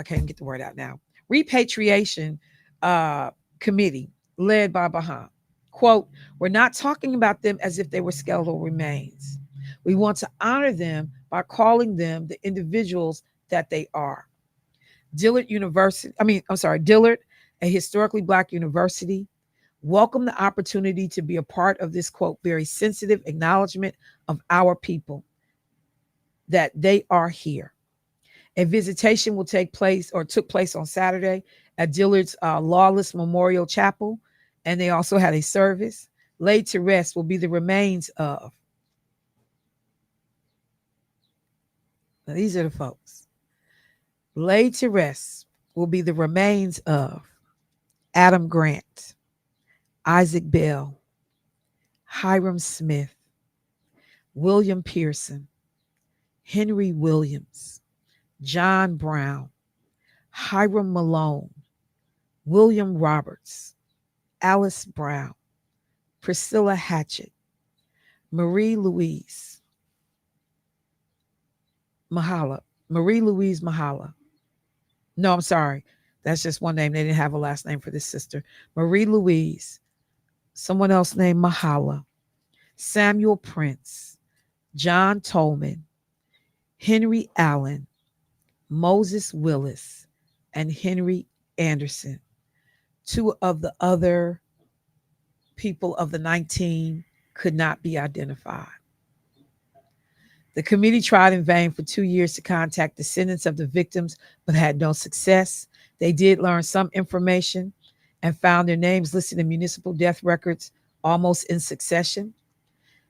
can't get the word out now. Repatriation Committee led by Baham. Quote, we're not talking about them as if they were skeletal remains. We want to honor them by calling them the individuals that they are. Dillard, a historically Black university, welcomed the opportunity to be a part of this, quote, very sensitive acknowledgement of our people, that they are here. A visitation will took place on Saturday at Dillard's Lawless Memorial Chapel, and they also had a service. Laid to rest will be the remains of. Now, these are the folks. Laid to rest will be the remains of Adam Grant, Isaac Bell, Hiram Smith, William Pearson, Henry Williams, John Brown, Hiram Malone, William Roberts, Alice Brown, Priscilla Hatchett, Marie Louise Mahala. No, I'm sorry. That's just one name. They didn't have a last name for this sister. Marie Louise, someone else named Mahala, Samuel Prince, John Tolman, Henry Allen, Moses Willis, and Henry Anderson. Two of the other people of the 19 could not be identified. The committee tried in vain for 2 years to contact descendants of the victims, but had no success. They did learn some information and found their names listed in municipal death records almost in succession.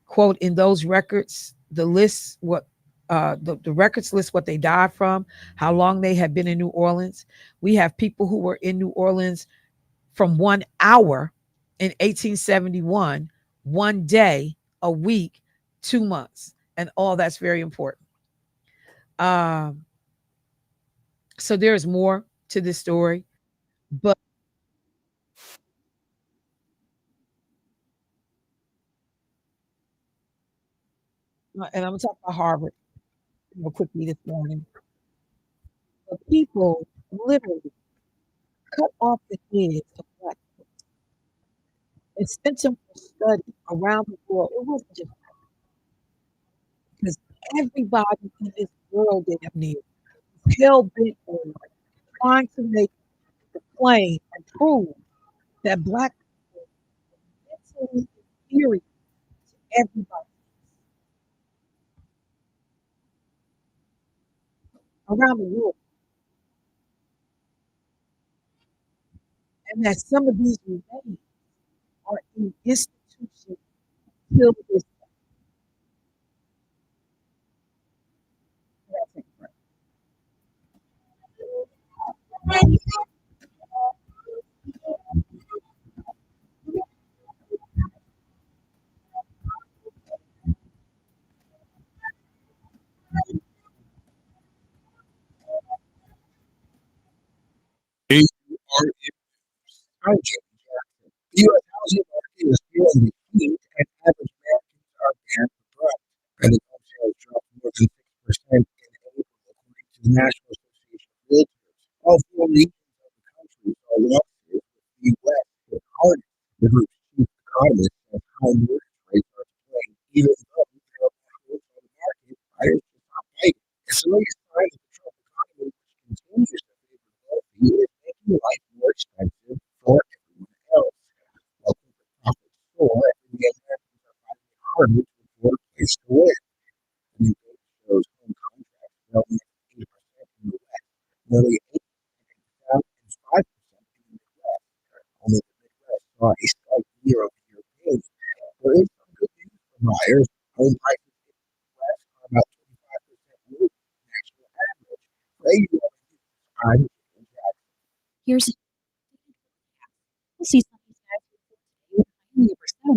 Quote, in those records, the records list what they died from, how long they had been in New Orleans. We have people who were in New Orleans from 1 hour in 1871, 1 day, a week, 2 months. And all that's very important. So there's more to this story, but and I'm gonna talk about Harvard quickly this morning. The people literally cut off the heads of Black people and sent them for study around the world. It wasn't just because everybody in this world damn near was hell bent on trying to make the claim and prove that Black people were mentally inferior to everybody around the world. And that some of these remains are in institutions till this day. The U.S. housing market is feeling the heat, and average Americans are bearing the brunt. Pending home sales dropped more than 6% in April, according to the National Association of Realtors. All four regions of the country saw losses, with the West hit hardest. The group's chief economist says high mortgage rates are playing, even though there are more homes on the market. Buyers just not biting. It's the latest sign that the Trump economy, which continues to favor the wealthy, is making life more expensive for everyone else. While corporate profits soar, everyday Americans are finding it harder to afford a place to live. The new data shows home contracts fell nearly 8% in the West, nearly 8% in the South, and 5% in the Midwest. Only the Midwest saw a slight year-over-year gain. There is some good news for buyers. Home prices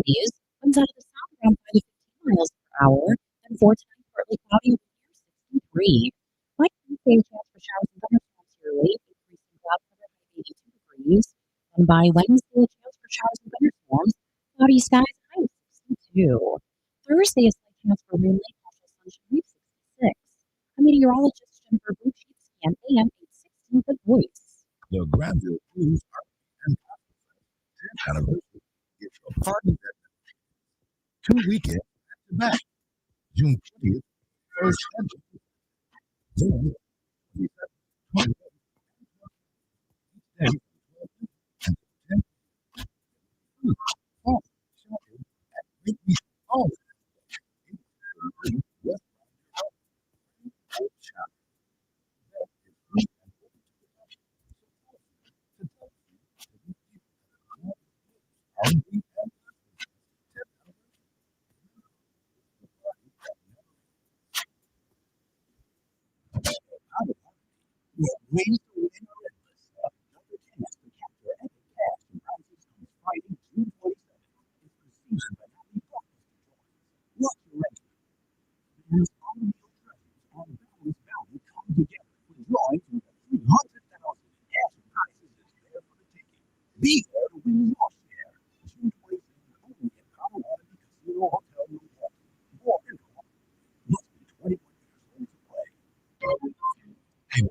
Cities, winds out of the south around 5 to 15 miles per hour, and 4 tonight partly cloudy with near 63. Like Wednesday, a chance for showers and thunderstorms here late, increasing cloud cover by 82 degrees. And by Wednesday, a chance for showers and thunderstorms, cloudy skies, high of 62. Thursday, a slight chance for rain, late partial sunshine, 66. A meteorologist, Jennifer Bucci, scan AM 816 The Voice. The Granville Blues and 10th anniversary is a party that 2 weekends back to back. June 20th, first ever. June 27th, 28th, and 10th. All shopping at Whitney Hall. Ways to win are endless. Another chance to capture epic cash and prizes comes Friday, June 27th. It's the season that happy blockbuster drawings. Watch your record. As automobile treasures on Balance Valley come together for drawings with $300,000 in cash and prizes is there for the taking. Be there to win your share. June 27th only at Colorado Casino Hotel Resort. More info. Must be 21 years old to play. Hey,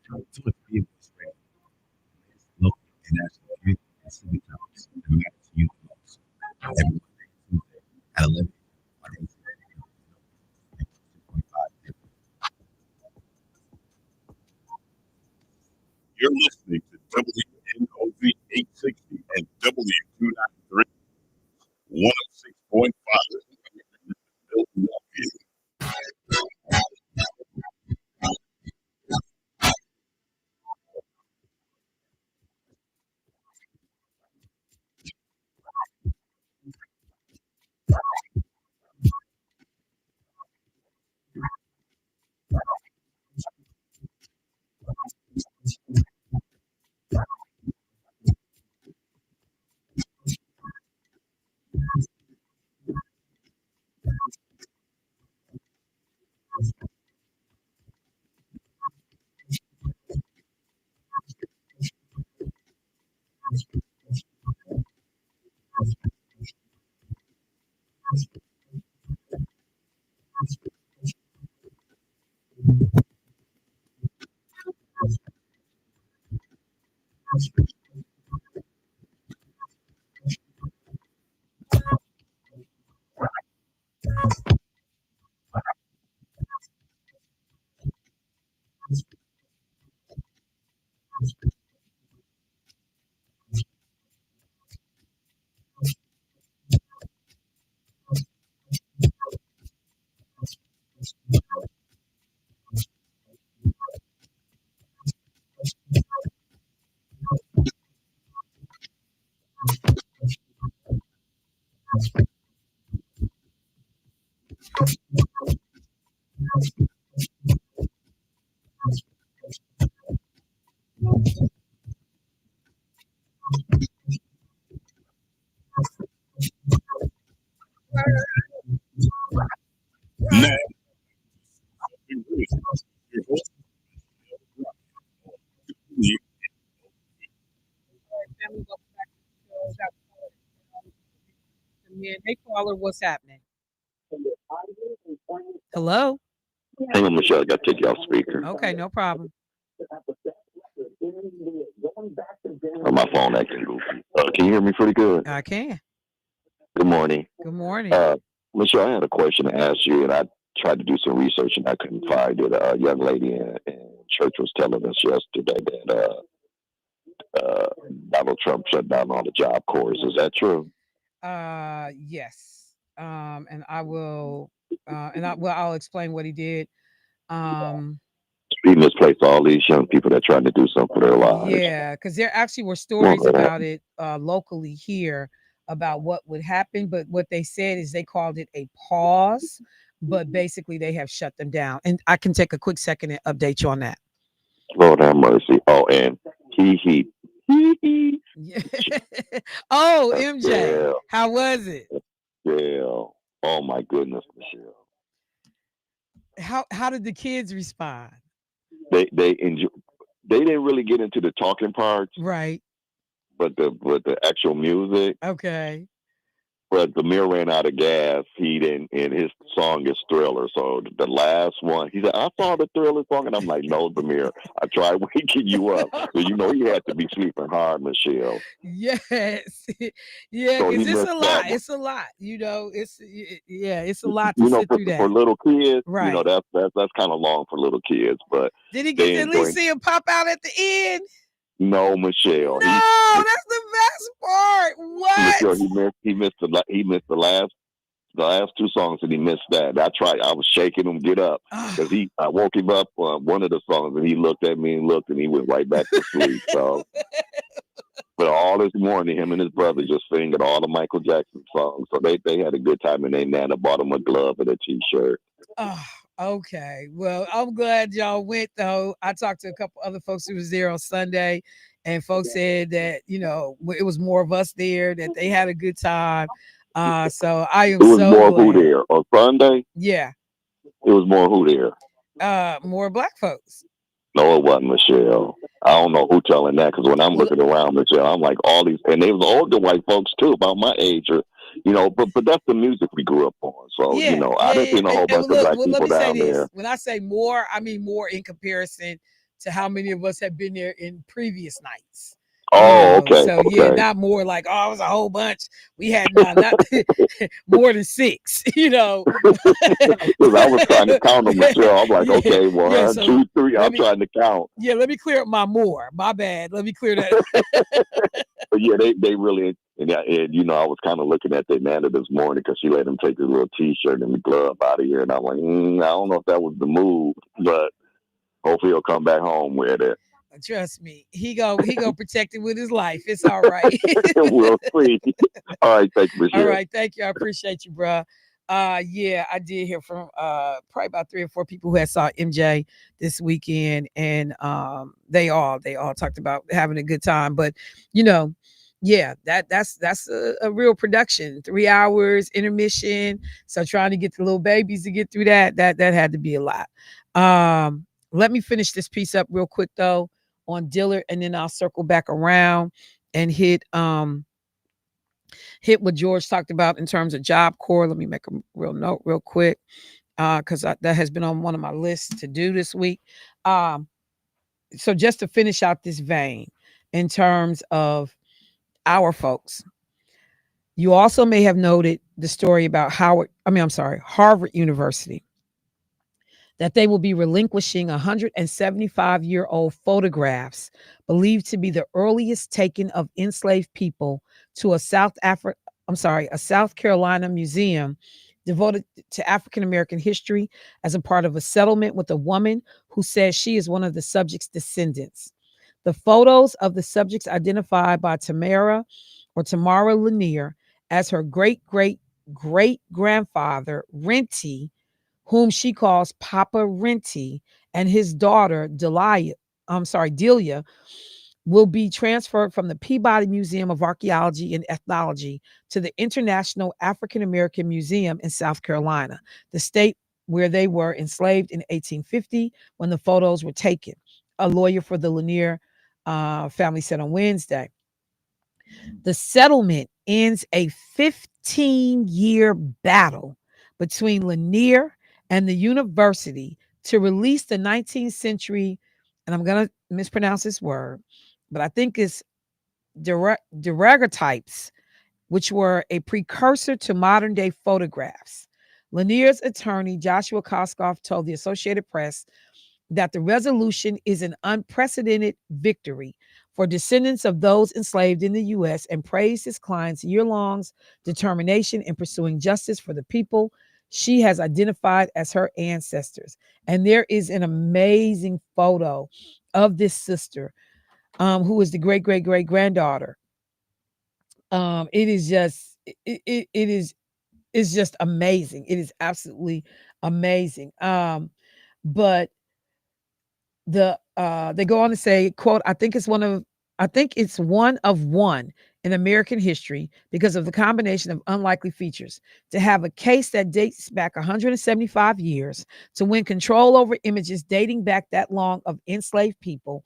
so it's being spread. Local and national youth and civic topics and matters youth most. Every Monday and Tuesday at 11 on Instagram and 6.5. You're listening to WNOV 860 and W293 106.5. Milwaukee. Now, Hey, caller, what's happening? Hello? hang on, Michelle. I got to take you off speaker. Okay, no problem. Oh, my phone acting goofy. Can you hear me pretty good? I can. Good morning. Good morning. Michelle, I had a question to ask you, and I tried to do some research, and I couldn't find it. A young lady in church was telling us yesterday that Donald Trump shut down all the Job Corps. Is that true? Yes. And I will, I'll explain what he did. He misplaced all these young people that are trying to do something for their lives. Yeah, because there actually were stories about it locally here about what would happen, but what they said is they called it a pause, but basically they have shut them down. And I can take a quick second and update you on that. Lord have mercy. Oh, and he. Oh, MJ, Yeah. how was it? Michelle. Oh my goodness, Michelle. How did the kids respond? They enjoy. They didn't really get into the talking parts, Right. but the actual music. Okay. But Zamir ran out of gas. He didn't, and his song is Thriller. So the last one, he said, "I saw the Thriller song," and I'm like, "No, Zamir, I tried waking you up, but you know he had to be sleeping hard, Michelle." Yes. Yeah, So because he it's missed a that lot. one. It's a lot. Yeah, it's a lot to You know, sit through for that. little kids, you know Right. that's kind of long for little kids, but Did he get they to at least enjoyed. see him pop out at the end? No, Michelle, No, that's the best part. What? Michelle, he missed the last two songs, and he missed that. I was shaking him get up because Ah. I woke him up one of the songs, and he looked at me and he went right back to sleep. So, but all this morning, him and his brother just singing all the Michael Jackson songs. So they had a good time, and they Nana bought him a glove and a T-shirt. Oh, okay. Well, I'm glad y'all went though. I talked to a couple other folks who was there on Sunday, and folks said that it was more of us there, that they had a good time. So I am It was so more who glad. there on Sunday. Yeah. It was more who there. More black folks. No, it wasn't Michelle. I don't know who telling that because when I'm Well, looking around, Michelle, I'm like all these, and they was older white folks too, about my age, or but that's the music we grew up on. So yeah, I yeah, didn't yeah. see a whole And bunch of look, black well, let people me say down this. there. When I say more, I mean more in comparison to how many of us have been there in previous nights. Oh, okay, So yeah, okay. not more like, oh, it was a whole bunch. We had not more than 6, Because I was trying to count them, Michelle. I'm like, yeah, okay, yeah. 1, So 2, 3. let I'm me trying to count. let me clear up my more. My bad. Let me clear that. But yeah, they really, and I was kind of looking at their Nana this morning because she let him take his little T-shirt and the glove out of here, and I'm like, I don't know if that was the move, but hopefully he'll come back home with it. Trust me, he go protect it with his life. It's all right. We'll see. All right, thank you, All Michelle. right, thank you. I appreciate you, bro. Yeah, I did hear from probably about 3 or 4 people who had saw MJ this weekend, and they all talked about having a good time. But yeah, that's a real production. 3 hours intermission. So trying to get the little babies to get through that had to be a lot. Let me finish this piece up real quick though on Dillard, and then I'll circle back around and hit what George talked about in terms of Job Corps. Let me make a real note real quick because that has been on one of my lists to do this week. So just to finish out this vein in terms of our folks, you also may have noted the story about Harvard University, that they will be relinquishing 175-year-old photographs believed to be the earliest taken of enslaved people to a South Carolina museum devoted to African American history as a part of a settlement with a woman who says she is one of the subjects' descendants. The photos of the subjects identified by Tamara Lanier as her great great great grandfather Renty, whom she calls Papa Renty, and his daughter Delia, will be transferred from the Peabody Museum of Archaeology and Ethnology to the International African American Museum in South Carolina, the state where they were enslaved in 1850 when the photos were taken. A lawyer for the Lanier family said on Wednesday. The settlement ends a 15-year battle between Lanier and the university to release the 19th century, and I'm going to mispronounce this word, but I think it's daguerreotypes, which were a precursor to modern day photographs. Lanier's attorney, Joshua Koskoff, told the Associated Press that the resolution is an unprecedented victory for descendants of those enslaved in the U.S. and praised his client's year-long determination in pursuing justice for the people she has identified as her ancestors. And there is an amazing photo of this sister, who is the great granddaughter. It is just it's just amazing. It is absolutely amazing. But they go on to say, quote, I think it's one of I think it's one of one in American history because of the combination of unlikely features. To have a case that dates back 175 years, to win control over images dating back that long of enslaved people,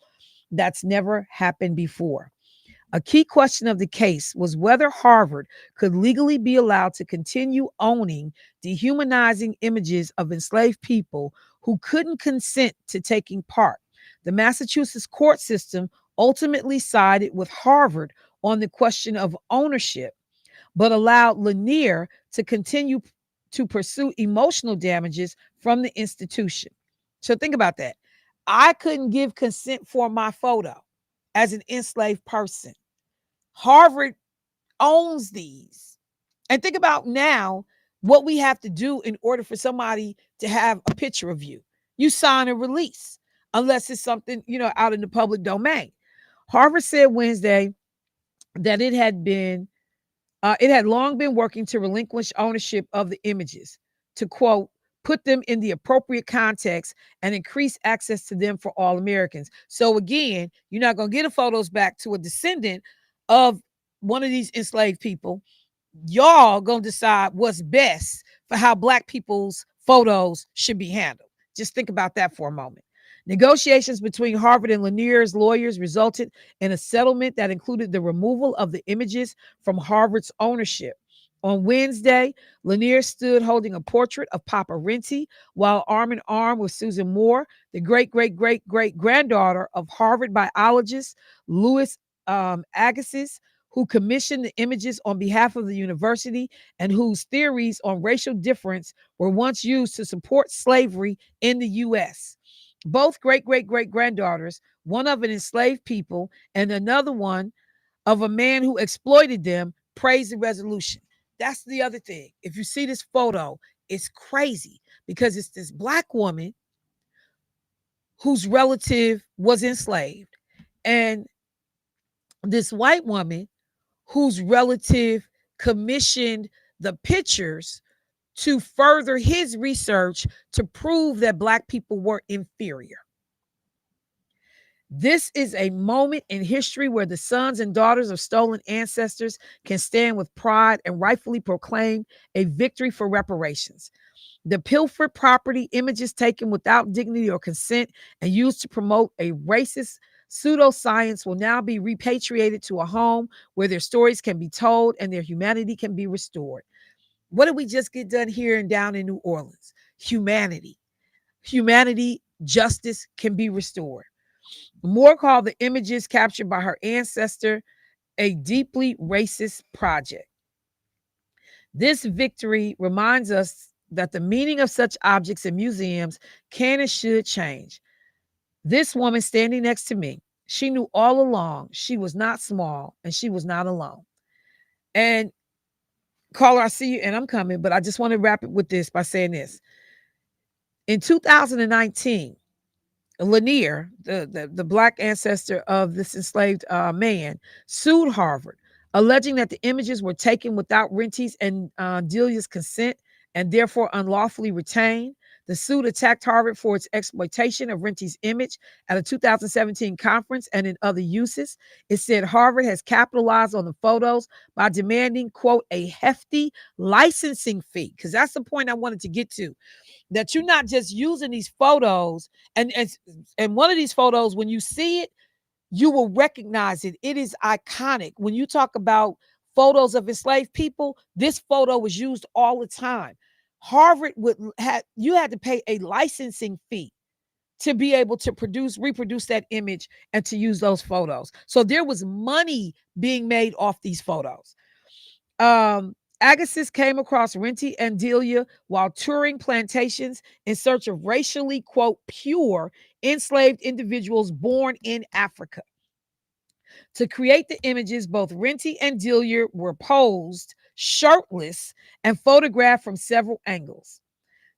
that's never happened before. A key question of the case was whether Harvard could legally be allowed to continue owning dehumanizing images of enslaved people who couldn't consent to taking part. The Massachusetts court system ultimately sided with Harvard on the question of ownership, but allowed Lanier to continue to pursue emotional damages from the institution. So think about that. I couldn't give consent for my photo as an enslaved person. Harvard owns these. And think about now what we have to do in order for somebody to have a picture of you. You sign a release, unless it's something, out in the public domain. Harvard said Wednesday that it had long been working to relinquish ownership of the images, to quote, put them in the appropriate context and increase access to them for all Americans. So again, you're not going to get the photos back to a descendant of one of these enslaved people. Y'all going to decide what's best for how Black people's photos should be handled. Just think about that for a moment. Negotiations between Harvard and Lanier's lawyers resulted in a settlement that included the removal of the images from Harvard's ownership. On Wednesday, Lanier stood holding a portrait of Papa Renty while arm in arm with Susan Moore, the great-great-great-great-granddaughter of Harvard biologist Louis Agassiz, who commissioned the images on behalf of the university and whose theories on racial difference were once used to support slavery in the U.S. Both great-great-great-granddaughters, one of an enslaved people and another one of a man who exploited them, praised the resolution. That's the other thing. If you see this photo, it's crazy because it's this Black woman whose relative was enslaved and this white woman whose relative commissioned the pictures to further his research to prove that Black people were inferior. This is a moment in history where the sons and daughters of stolen ancestors can stand with pride and rightfully proclaim a victory for reparations. The pilfered property, images taken without dignity or consent and used to promote a racist pseudoscience, will now be repatriated to a home where their stories can be told and their humanity can be restored. What did we just get done here and down in New Orleans? Humanity. Humanity, justice can be restored. Moore called the images captured by her ancestor a deeply racist project. This victory reminds us that the meaning of such objects in museums can and should change. This woman standing next to me, she knew all along she was not small and she was not alone. And caller, I see you and I'm coming, but I just want to wrap it with this by saying this. In 2019, Lanier, the Black ancestor of this enslaved man, sued Harvard, alleging that the images were taken without Renty's and Delia's consent and therefore unlawfully retained. The suit attacked Harvard for its exploitation of Renty's image at a 2017 conference and in other uses. It said Harvard has capitalized on the photos by demanding, quote, a hefty licensing fee, because that's the point I wanted to get to. That you're not just using these photos, and one of these photos, when you see it, you will recognize it. It is iconic. When you talk about photos of enslaved people, this photo was used all the time. Harvard had to pay a licensing fee to be able to reproduce that image and to use those photos. So there was money being made off these photos. Agassiz came across Renty and Delia while touring plantations in search of racially, quote, pure enslaved individuals born in Africa. To create the images, both Renty and Delia were posed shirtless and photographed from several angles.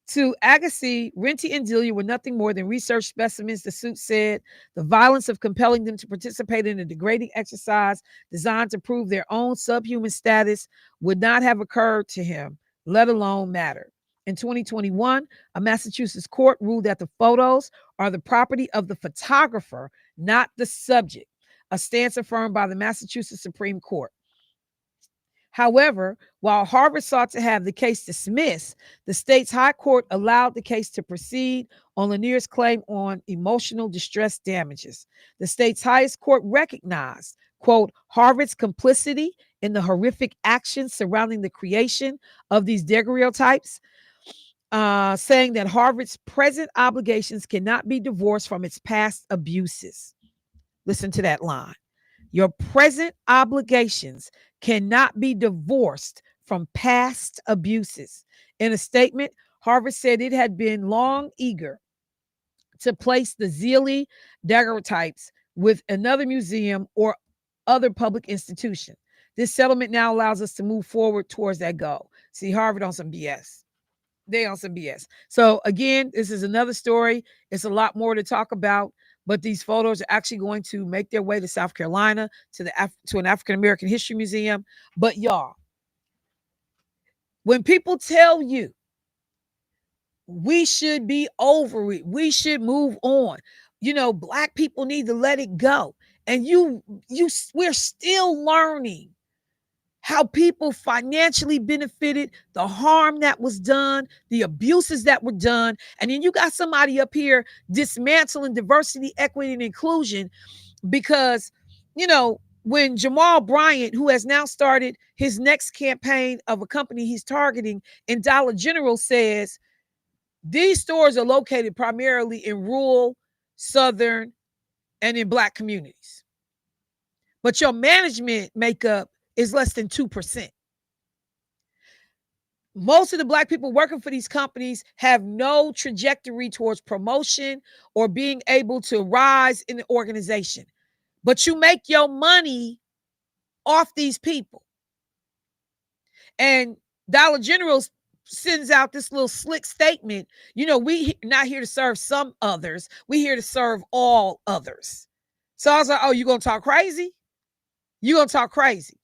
To Agassiz, Renty and Delia were nothing more than research specimens, the suit said. The violence of compelling them to participate in a degrading exercise designed to prove their own subhuman status would not have occurred to him, let alone matter. In 2021, a Massachusetts court ruled that the photos are the property of the photographer, not the subject. a stance affirmed by the Massachusetts Supreme Court. However, while Harvard sought to have the case dismissed, the state's high court allowed the case to proceed on Lanier's claim on emotional distress damages. The state's highest court recognized, quote, Harvard's complicity in the horrific actions surrounding the creation of these daguerreotypes, saying that Harvard's present obligations cannot be divorced from its past abuses. Listen to that line. Your present obligations cannot be divorced from past abuses. In a statement, Harvard said it had been long eager to place the Zealy daguerreotypes with another museum or other public institution. This settlement now allows us to move forward towards that goal. See, Harvard on some BS. They on some BS. So again, this is another story. It's a lot more to talk about. But these photos are actually going to make their way to South Carolina, to an African American History Museum. But y'all, when people tell you we should be over it, we should move on, you know, Black people need to let it go. And we're still learning how people financially benefited, the harm that was done, the abuses that were done. And then you got somebody up here dismantling diversity, equity, and inclusion because, you know, when Jamal Bryant, who has now started his next campaign of a company he's targeting in Dollar General, says these stores are located primarily in rural, Southern, and in Black communities. But your management makeup is less than 2%. Most of the Black people working for these companies have no trajectory towards promotion or being able to rise in the organization. But you make your money off these people. And Dollar General sends out this little slick statement. You know, we not here to serve some others. We here to serve all others. So I was like, oh, you going to talk crazy? You going to talk crazy.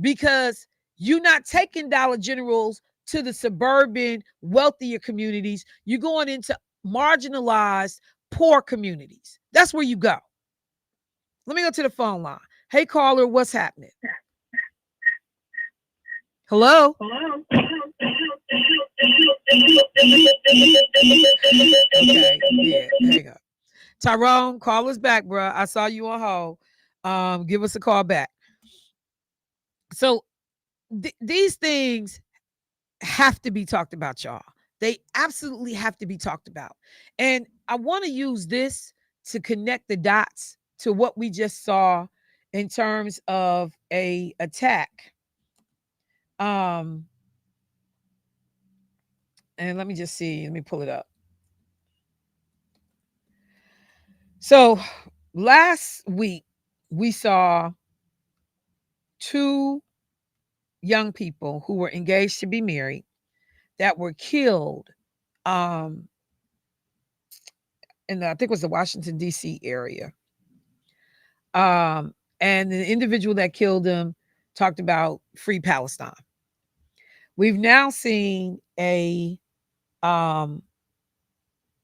Because you're not taking Dollar Generals to the suburban, wealthier communities. You're going into marginalized, poor communities. That's where you go. Let me go to the phone line. Hey, caller, what's happening? Hello? Hello? Okay, yeah, hang up. Tyrone, call us back, bro. I saw you on hold. Give us a call back. So these things have to be talked about, y'all. They absolutely have to be talked about. And I want to use this to connect the dots to what we just saw in terms of a attack. And let me just see. Let me pull it up. So last week, we saw two young people who were engaged to be married that were killed in I think it was the Washington, D.C. area. And the individual that killed them talked about free Palestine. We've now seen a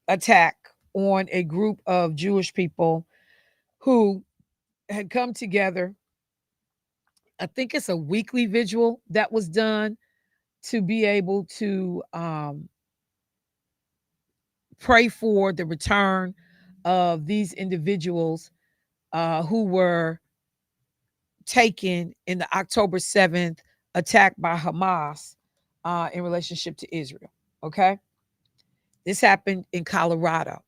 attack on a group of Jewish people who had come together. I think it's a weekly vigil that was done to be able to pray for the return of these individuals who were taken in the October 7th attack by Hamas in relationship to Israel. Okay. This happened in Colorado.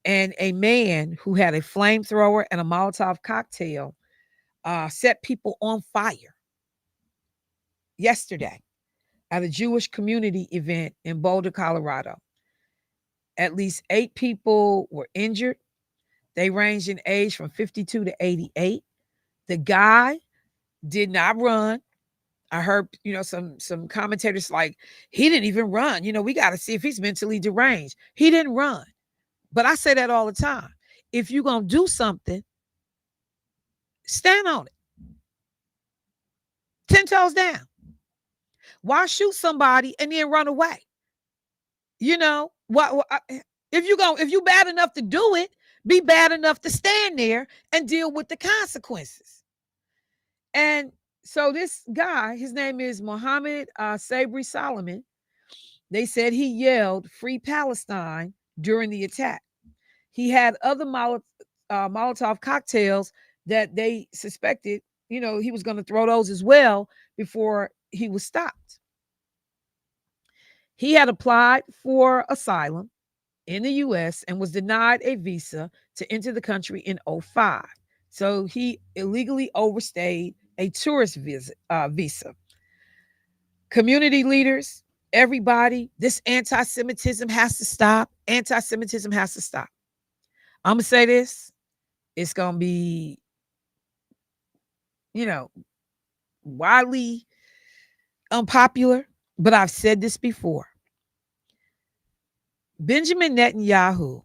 And a man who had a flamethrower and a Molotov cocktail set people on fire yesterday at a Jewish community event in Boulder, Colorado. At least 8 people were injured. They ranged in age from 52 to 88. The guy did not run. I heard, some commentators like, he didn't even run. We got to see if he's mentally deranged. He didn't run. But I say that all the time. If you're going to do something, stand on it. 10 toes down. Why shoot somebody and then run away? If you bad enough to do it, be bad enough to stand there and deal with the consequences. And so this guy, his name is Mohammed Sabri Solomon. They said he yelled "Free Palestine" during the attack. He had other Molotov cocktails that they suspected, he was going to throw those as well before he was stopped. He had applied for asylum in the U.S. and was denied a visa to enter the country in 2005. So he illegally overstayed a tourist visa. Community leaders, everybody, this anti-Semitism has to stop. Anti-Semitism has to stop. I'm going to say this. It's going to be, widely unpopular, but I've said this before. Benjamin Netanyahu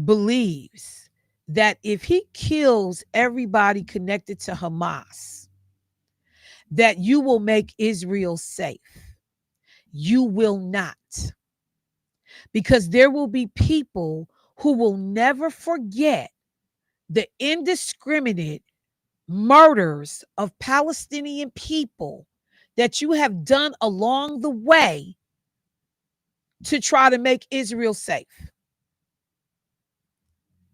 believes that if he kills everybody connected to Hamas, that you will make Israel safe. You will not. Because there will be people who will never forget the indiscriminate murders of Palestinian people that you have done along the way to try to make Israel safe.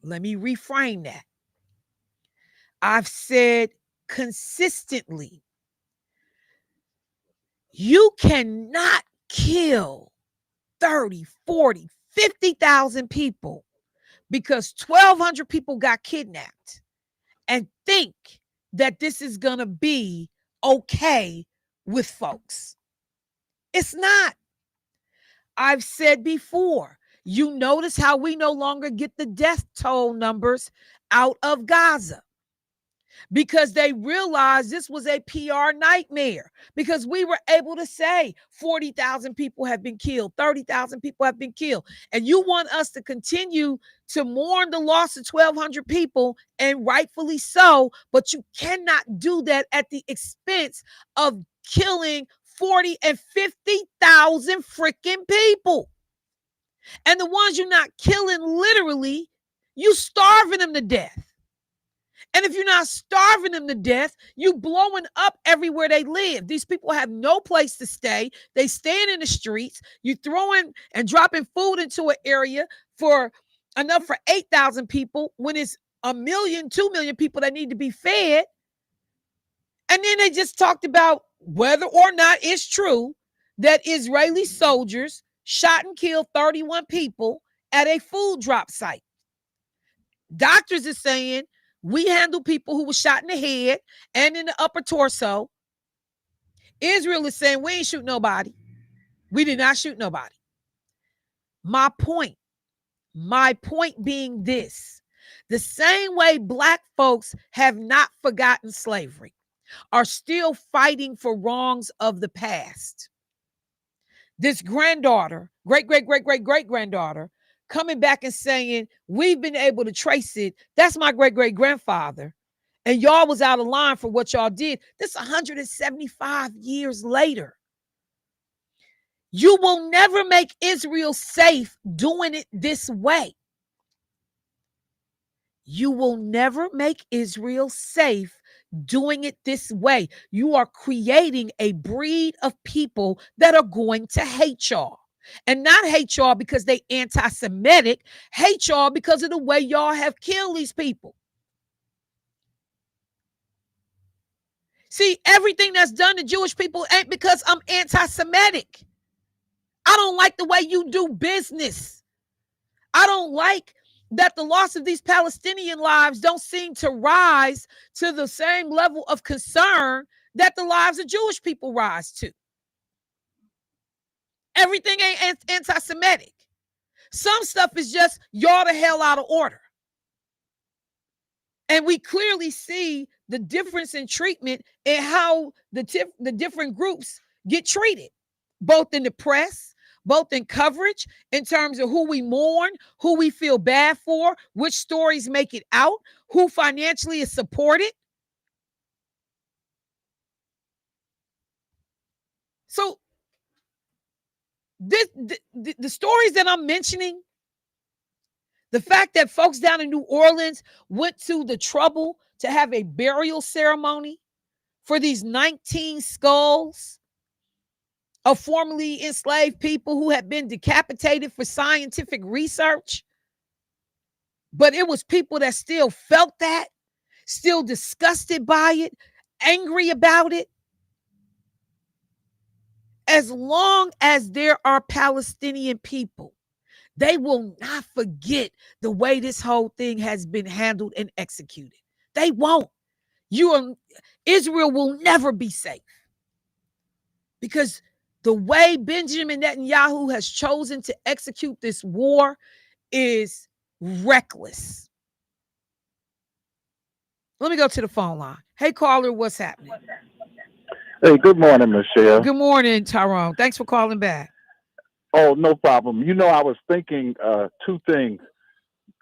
Let me reframe that. I've said consistently, you cannot kill 30, 40, 50,000 people because 1,200 people got kidnapped and think that this is going to be okay with folks. It's not. I've said before, you notice how we no longer get the death toll numbers out of Gaza because they realized this was a PR nightmare, because we were able to say 40,000 people have been killed, 30,000 people have been killed. And you want us to continue to mourn the loss of 1,200 people, and rightfully so, but you cannot do that at the expense of killing 40 and 50,000 freaking people. And the ones you're not killing, literally, you starving them to death. And if you're not starving them to death, you blowing up everywhere they live. These people have no place to stay. They stand in the streets. You throwing and dropping food into an area for enough for 8,000 people when it's 1 million, 2 million people that need to be fed. And then they just talked about whether or not it's true that Israeli soldiers shot and killed 31 people at a food drop site. Doctors are saying we handle people who were shot in the head and in the upper torso. Israel is saying we ain't shoot nobody. We did not shoot nobody. My point being this: the same way Black folks have not forgotten slavery, are still fighting for wrongs of the past. This granddaughter, great-great-great-great-great-granddaughter, coming back and saying, we've been able to trace it. That's my great-great-grandfather. And y'all was out of line for what y'all did. This 175 years later. You will never make Israel safe doing it this way. You will never make Israel safe doing it this way. You are creating a breed of people that are going to hate y'all. And not hate y'all because they anti-Semitic, hate y'all because of the way y'all have killed these people. See, everything that's done to Jewish people ain't because I'm anti-Semitic. I don't like the way you do business. I don't like that the loss of these Palestinian lives don't seem to rise to the same level of concern that the lives of Jewish people rise to. Everything ain't anti-Semitic. Some stuff is just y'all the hell out of order. And we clearly see the difference in treatment and how the different groups get treated, both in the press, both in coverage, in terms of who we mourn, who we feel bad for, which stories make it out, who financially is supported. So the stories that I'm mentioning, The fact that folks down in New Orleans went to the trouble to have a burial ceremony for these 19 skulls of formerly enslaved people who had been decapitated for scientific research. But it was people that still felt that, still disgusted by it, angry about it. As long as there are Palestinian people, they will not forget the way this whole thing has been handled and executed. They won't. Israel will never be safe, because the way Benjamin Netanyahu has chosen to execute this war is reckless. Let me go to the phone line. Hey, caller, what's happening? Hey, good morning, Michelle. Good morning, Tyrone. Thanks for calling back. Oh, no problem. I was thinking two things.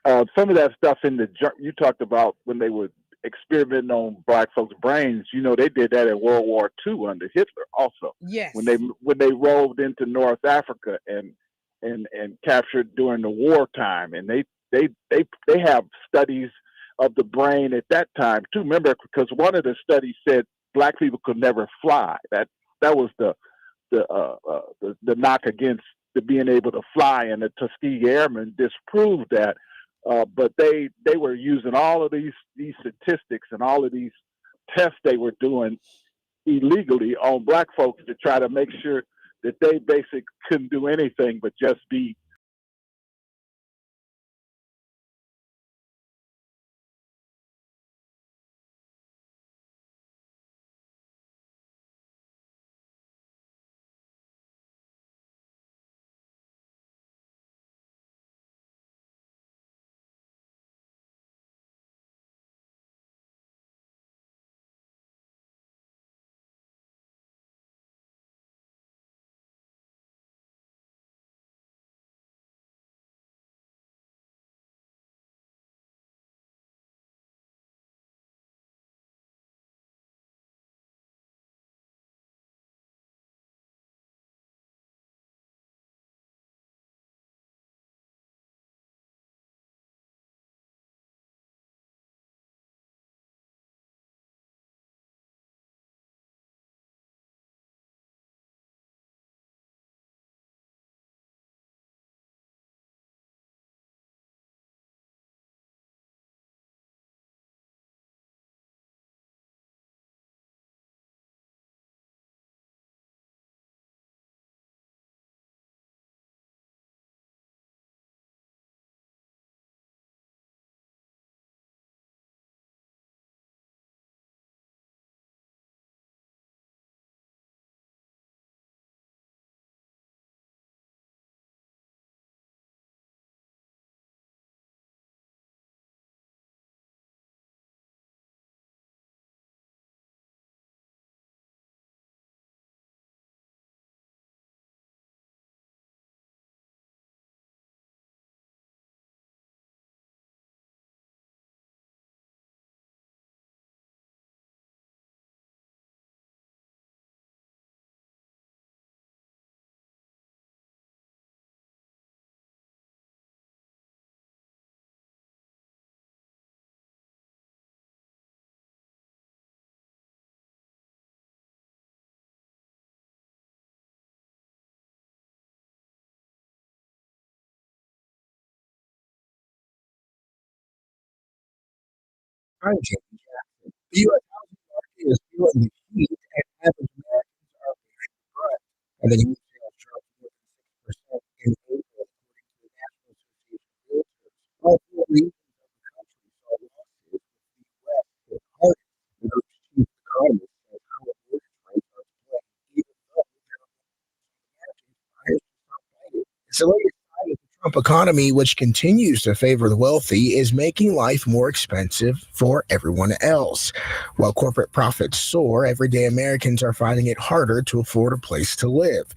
Some of that stuff you talked about when they were experimenting on black folks' brains. They did that in World War II under Hitler also. Yes. When they roved into North Africa and captured during the wartime, and they have studies of the brain at that time too. Remember, because one of the studies said black people could never fly. That was the knock against the being able to fly, and the Tuskegee Airmen disproved that. But they were using all of these statistics and all of these tests they were doing illegally on black folks to try to make sure that they basically couldn't do anything but just be. Climate change. The U.S. housing market is feeling the heat, and average Americans are behind the brunt. And the new sales dropped more than 6% in April, according to the National Association of Realtors. All four regions of the country saw losses, with the West hit hardest. The chief economist says our mortgage rates are playing, even though there are margins, buyers just not biting. It's the latest sign of the Trump economy, which continues to favor the wealthy, is making life more expensive for everyone else. While corporate profits soar, everyday Americans are finding it harder to afford a place to live.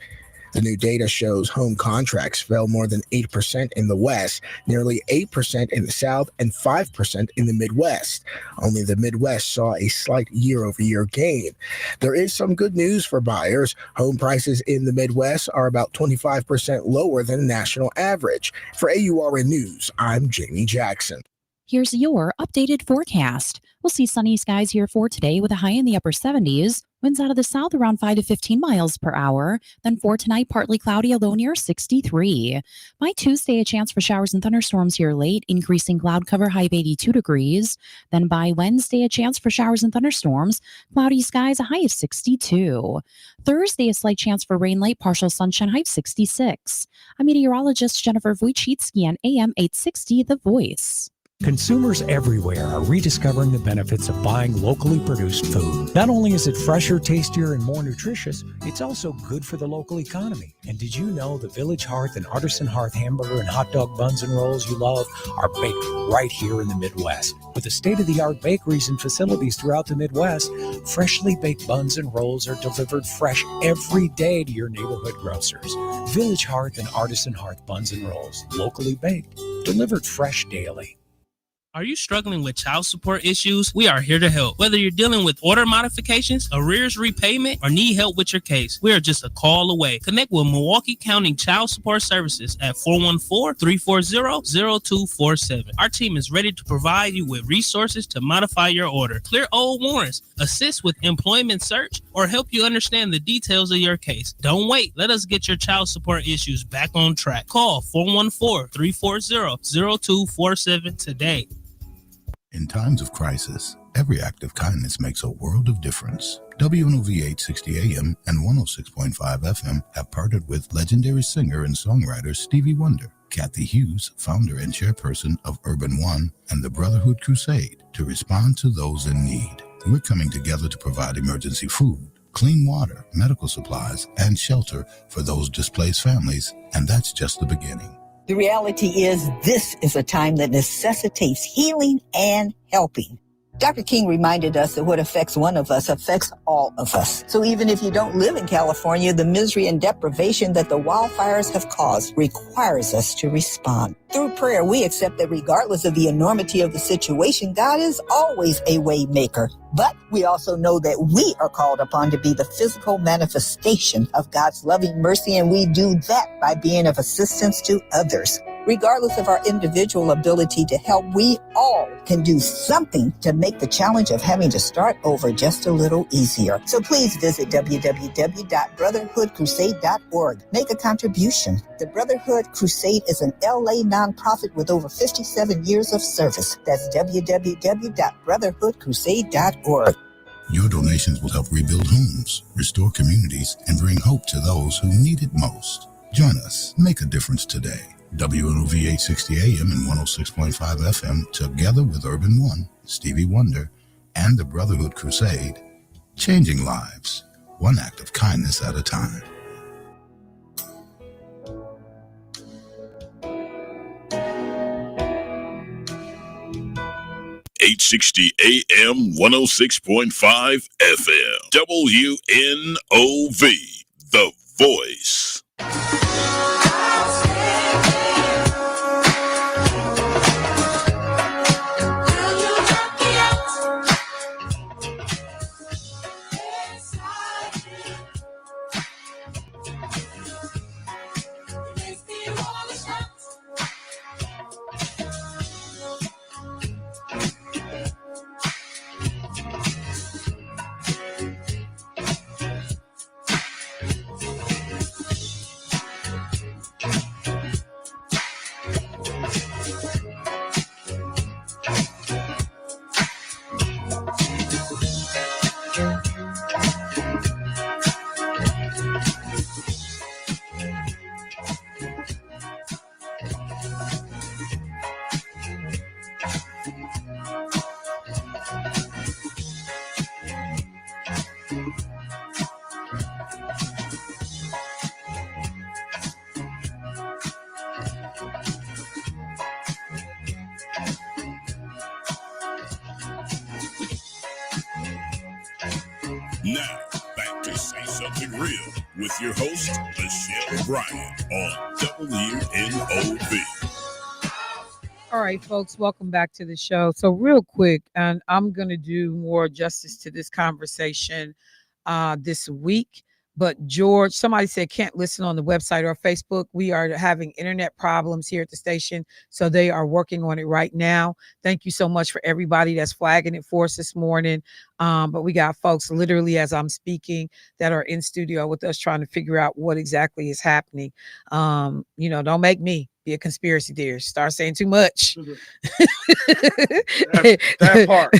The new data shows home contracts fell more than 8% in the West, nearly 8% in the South, and 5% in the Midwest. Only the Midwest saw a slight year-over-year gain. There is some good news for buyers. Home prices in the Midwest are about 25% lower than the national average. For AURN News, I'm Jamie Jackson. Here's your updated forecast. We'll see sunny skies here for today with a high in the upper 70s. Winds out of the south around 5 to 15 miles per hour. Then for tonight, partly cloudy, a low near 63. By Tuesday, a chance for showers and thunderstorms here late, increasing cloud cover, high of 82 degrees. Then by Wednesday, a chance for showers and thunderstorms, cloudy skies, a high of 62. Thursday, a slight chance for rain late, partial sunshine, high of 66. I'm meteorologist Jennifer Wojcicki on AM 860, The Voice. Consumers everywhere are rediscovering the benefits of buying locally produced food. Not only is it fresher, tastier, and more nutritious, it's also good for the local economy. And did you know the Village Hearth and Artisan Hearth hamburger and hot dog buns and rolls you love are baked right here in the Midwest? With the state-of-the-art bakeries and facilities throughout the Midwest, freshly baked buns and rolls are delivered fresh every day to your neighborhood grocers. Village Hearth and Artisan Hearth buns and rolls, locally baked, delivered fresh daily. Are you struggling with child support issues? We are here to help. Whether you're dealing with order modifications, arrears repayment, or need help with your case, we are just a call away. Connect with Milwaukee County Child Support Services at 414-340-0247. Our team is ready to provide you with resources to modify your order, clear old warrants, assist with employment search, or help you understand the details of your case. Don't wait. Let us get your child support issues back on track. Call 414-340-0247 today. In times of crisis, every act of kindness makes a world of difference. WNOV 860 AM and 106.5 FM have partnered with legendary singer and songwriter Stevie Wonder, Kathy Hughes, founder and chairperson of Urban One, and the Brotherhood Crusade to respond to those in need. We're coming together to provide emergency food, clean water, medical supplies, and shelter for those displaced families, and that's just the beginning. The reality is this is a time that necessitates healing and helping. Dr. King reminded us that what affects one of us affects all of us. So even if you don't live in California, the misery and deprivation that the wildfires have caused requires us to respond. Through prayer, we accept that regardless of the enormity of the situation, God is always a way maker. But we also know that we are called upon to be the physical manifestation of God's loving mercy, and we do that by being of assistance to others. Regardless of our individual ability to help, we all can do something to make the challenge of having to start over just a little easier. So please visit www.brotherhoodcrusade.org. Make a contribution. The Brotherhood Crusade is an LA nonprofit with over 57 years of service. That's www.brotherhoodcrusade.org. Your donations will help rebuild homes, restore communities, and bring hope to those who need it most. Join us. Make a difference today. WNOV 860 AM and 106.5 FM, together with Urban One, Stevie Wonder, and the Brotherhood Crusade, changing lives, one act of kindness at a time. .860 AM, 106.5 FM, WNOV, The Voice. Now, back to Say Something It Real with your host, Michelle Bryant on WNOV. All right, folks, welcome back to the show. So real quick, and I'm going to do more justice to this conversation this week. But George, somebody said can't listen on the website or Facebook. We are having internet problems here at the station, so they are working on it right now. Thank you so much for everybody that's flagging it for us this morning. But we got folks literally as I'm speaking that are in studio with us trying to figure out what exactly is happening. Don't make me be a conspiracy theorist. Start saying too much. That part.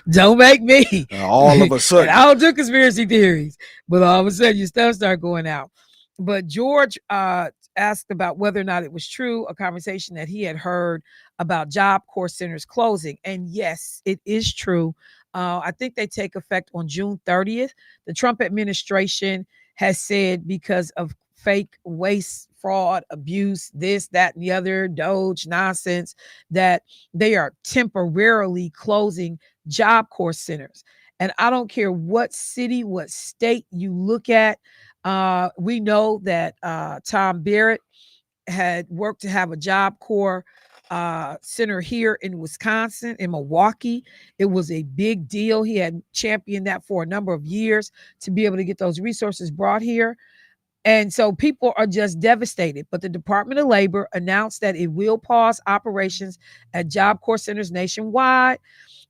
Don't make me. All of a sudden. I don't do conspiracy theories, but all of a sudden your stuff start going out. But George asked about whether or not it was true, a conversation that he had heard about Job Corps centers closing. And yes, it is true. I think they take effect on June 30th. The Trump administration has said because of fake waste, fraud, abuse, this, that, and the other, Doge nonsense, that they are temporarily closing Job Corps centers. And I don't care what city, what state you look at. We know that Tom Barrett had worked to have a Job Corps center here in Wisconsin, in Milwaukee. It was a big deal. He had championed that for a number of years to be able to get those resources brought here. And so people are just devastated. But the Department of Labor announced that it will pause operations at Job Corps centers nationwide.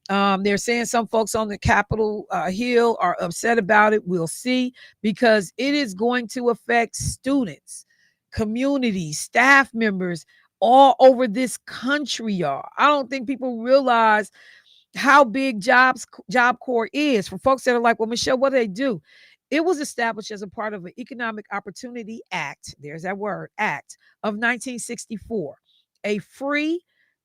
They're saying some folks on the Capitol Hill are upset about it. We'll see, because it is going to affect students, communities, staff members all over this country, y'all. I don't think people realize how big Job Corps is. For folks that are like, well, Michelle, what do they do? It was established as a part of an Economic Opportunity Act, there's that word, Act of 1964, a free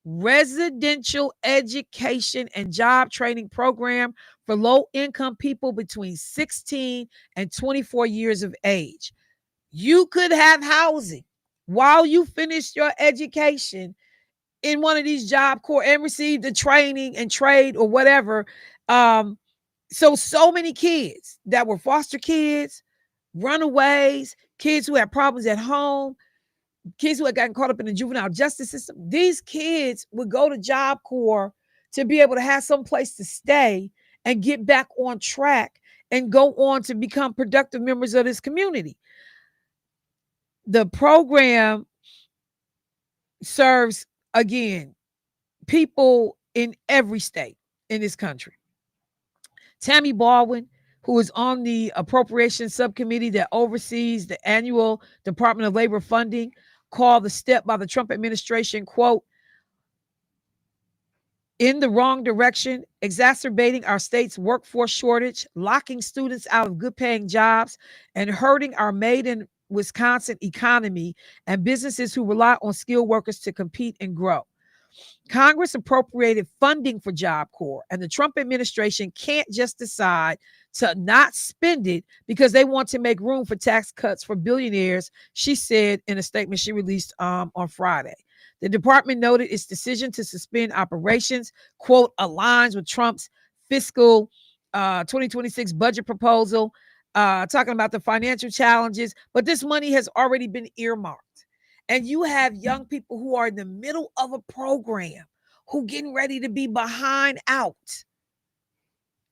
residential education and job training program for low-income people between 16 and 24 years of age. You could have housing while you finish your education in one of these Job Corps and receive the training and trade or whatever. So many kids that were foster kids, runaways, kids who had problems at home, kids who had gotten caught up in the juvenile justice system, these kids would go to Job Corps to be able to have some place to stay and get back on track and go on to become productive members of this community. The program serves, again, people in every state in this country. Tammy Baldwin, who is on the Appropriations Subcommittee that oversees the annual Department of Labor funding, called the step by the Trump administration, quote, in the wrong direction, exacerbating our state's workforce shortage, locking students out of good-paying jobs, and hurting our made in Wisconsin economy and businesses who rely on skilled workers to compete and grow. Congress appropriated funding for Job Corps, and the Trump administration can't just decide to not spend it because they want to make room for tax cuts for billionaires, she said in a statement she released on Friday. The department noted its decision to suspend operations, quote, aligns with Trump's fiscal 2026 budget proposal, talking about the financial challenges, but this money has already been earmarked. And you have young people who are in the middle of a program who getting ready to be behind out.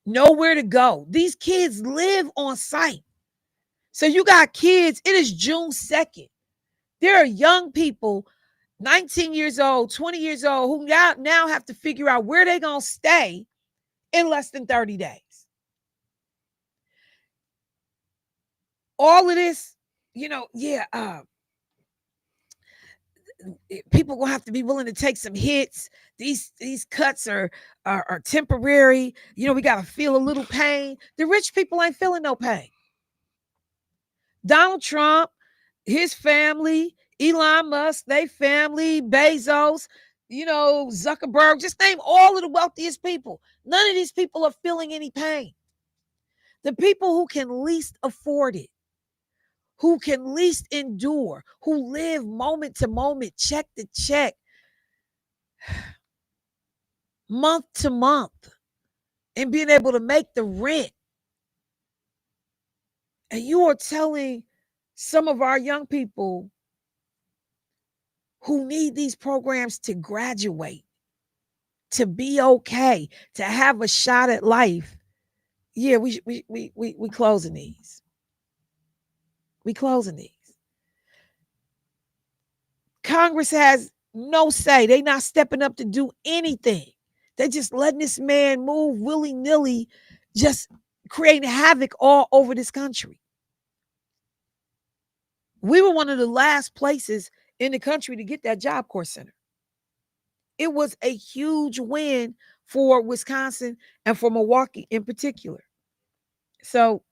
Nowhere to go. These kids live on site. So you got kids, it is June 2nd. There are young people, 19 years old, 20 years old, who now have to figure out where they're going to stay in less than 30 days. All of this, people gonna have to be willing to take some hits. These cuts are temporary. We gotta feel a little pain. The rich people ain't feeling no pain. Donald Trump, his family, Elon Musk, they family, Bezos, Zuckerberg, just name all of the wealthiest people. None of these people are feeling any pain. The people who can least afford it, who can least endure, who live moment to moment, check to check, month to month, and being able to make the rent And you are telling some of our young people who need these programs to graduate, to be okay, to have a shot at life. Yeah, we closing these. We closing these. Congress has no say. They not stepping up to do anything. They just letting this man move willy-nilly, just creating havoc all over this country. We were one of the last places in the country to get that Job Corps Center. It was a huge win for Wisconsin and for Milwaukee in particular. So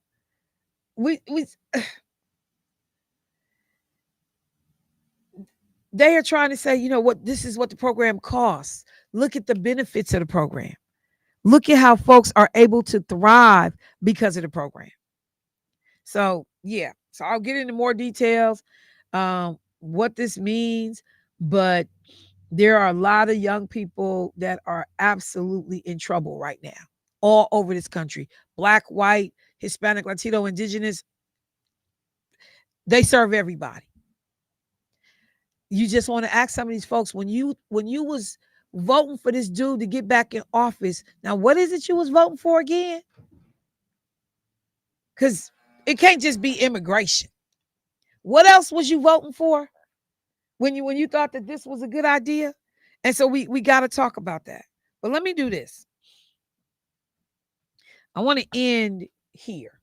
they are trying to say, you know what, this is what the program costs. Look at the benefits of the program. Look at how folks are able to thrive because of the program. So, yeah. So I'll get into more details, what this means, but there are a lot of young people that are absolutely in trouble right now, all over this country. Black, white, Hispanic, Latino, Indigenous, they serve everybody. You just want to ask some of these folks, when you was voting for this dude to get back in office, now what is it you was voting for again? Because it can't just be immigration. What else was you voting for when you thought that this was a good idea? And so we got to talk about that. But let me do this. I want to end here.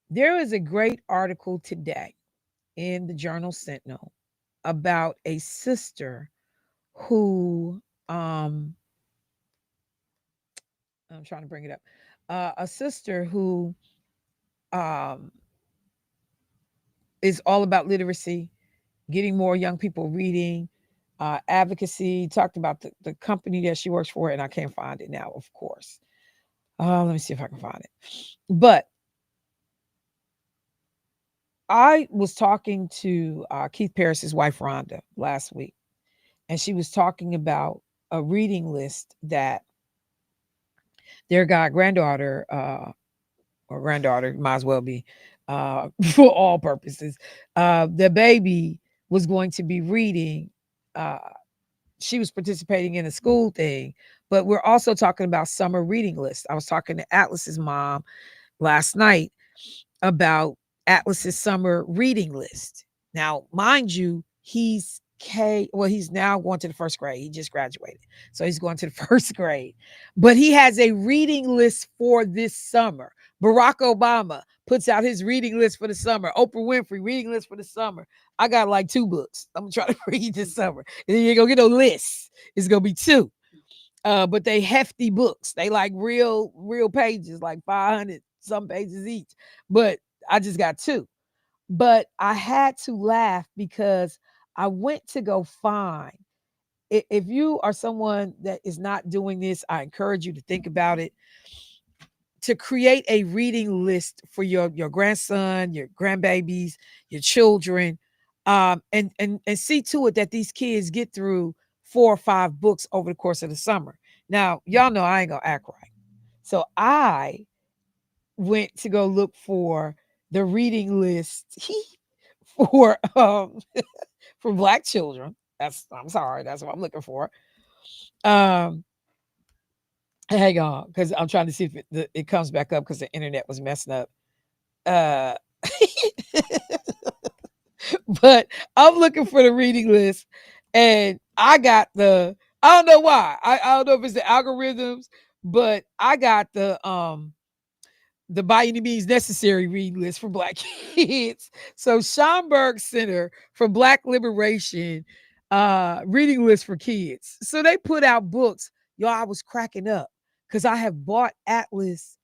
There is a great article today in the Journal Sentinel about a sister who I'm trying to bring it up. A sister who is all about literacy, getting more young people reading, advocacy. Talked about the company that she works for, and I can't find it now, of course. Let me see if I can find it. But I was talking to Keith Paris's wife, Rhonda, last week, and she was talking about a reading list that their granddaughter, or granddaughter, might as well be, for all purposes, the baby was going to be reading. She was participating in a school thing, but we're also talking about summer reading lists. I was talking to Atlas's mom last night about Atlas's summer reading list. Now, mind you, he's now going to the first grade. He just graduated. So he's going to the first grade. But he has a reading list for this summer. Barack Obama puts out his reading list for the summer. Oprah Winfrey, reading list for the summer. I got like 2 books I'm trying to read this summer. And you ain't gonna get no lists. It's gonna be 2. But they hefty books. They like real pages, like 500 some pages each. But I just got 2. But I had to laugh because I went to go find. If you are someone that is not doing this, I encourage you to think about it. To create a reading list for your grandson, your grandbabies, your children, and see to it that these kids get through 4 or 5 books over the course of the summer. Now, y'all know I ain't gonna act right. So I went to go look for the reading list for for Black children. I'm sorry, that's what I'm looking for. Hang on, because I'm trying to see if it comes back up because the internet was messing up. But I'm looking for the reading list, and I got I don't know why. I don't know if it's the algorithms, but I got the by any means necessary reading list for Black kids. So Schomburg Center for Black Liberation reading list for kids. So they put out books. Y'all, I was cracking up because I have bought Atlas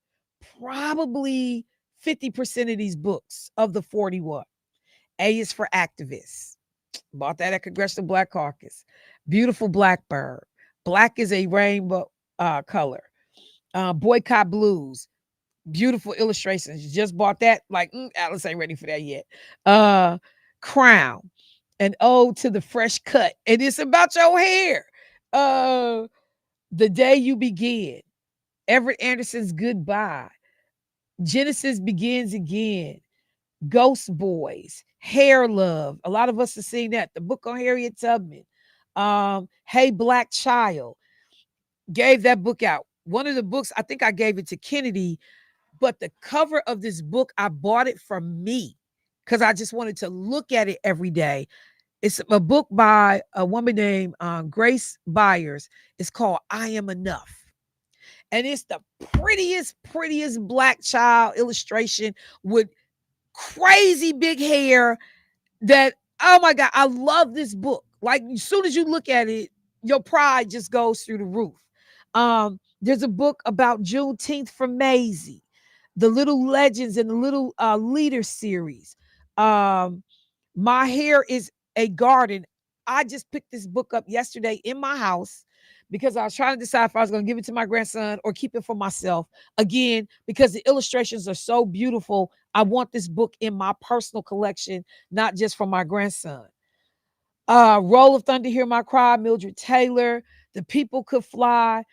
probably 50% of these books of the 41. A is for activists. Bought that at Congressional Black Caucus. Beautiful Blackbird. Black is a rainbow color. Boycott Blues. Beautiful illustrations. You just bought that. Like, Atlas ain't ready for that yet. Crown. An ode to the fresh cut. And it's about your hair. The Day You Begin. Everett Anderson's Goodbye. Genesis Begins Again, Ghost Boys, Hair Love. A lot of us have seen that. The book on Harriet Tubman. Hey Black Child. Gave that book out. One of the books, I think I gave it to Kennedy, but the cover of this book, I bought it for me because I just wanted to look at it every day. It's a book by a woman named Grace Byers. It's called I Am Enough. And it's the prettiest Black child illustration with crazy big hair that, oh my God, I love this book. Like, as soon as you look at it, your pride just goes through the roof. There's a book about Juneteenth for Maisie, the Little Legends and the Little Leader series. My Hair is a Garden. I just picked this book up yesterday in my house because I was trying to decide if I was going to give it to my grandson or keep it for myself. Again, because the illustrations are so beautiful, I want this book in my personal collection, not just for my grandson. Roll of Thunder, Hear My Cry, Mildred Taylor, The People Could Fly,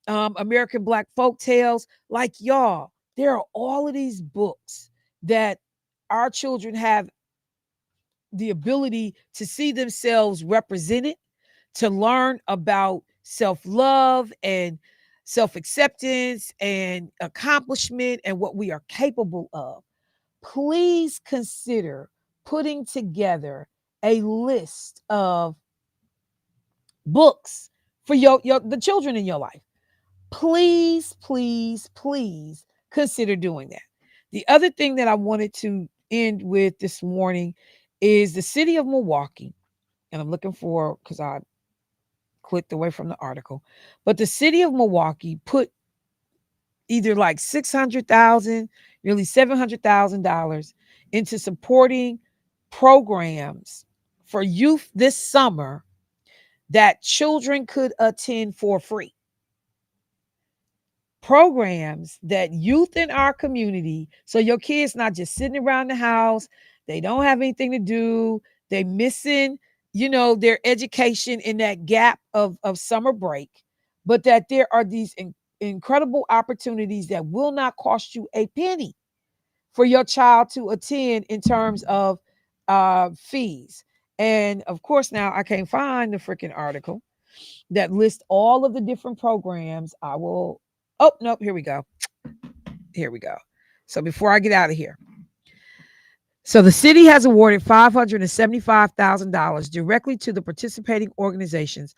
American Black Folk Tales. Like, y'all, there are all of these books that our children have the ability to see themselves represented, to learn about self-love and self-acceptance and accomplishment and what we are capable of. Please consider putting together a list of books for the children in your life. Please consider doing that. The other thing that I wanted to end with this morning is the city of Milwaukee. And I'm looking for, because I clicked away from the article, but the city of Milwaukee put either like $600,000, nearly $700,000 into supporting programs for youth this summer that children could attend for free. Programs that youth in our community, so your kids not just sitting around the house, they don't have anything to do, they missing, their education in that gap of summer break, but that there are these incredible opportunities that will not cost you a penny for your child to attend in terms of fees. And of course, now I can't find the freaking article that lists all of the different programs. Oh, nope, here we go. So before I get out of here. So the city has awarded $575,000 directly to the participating organizations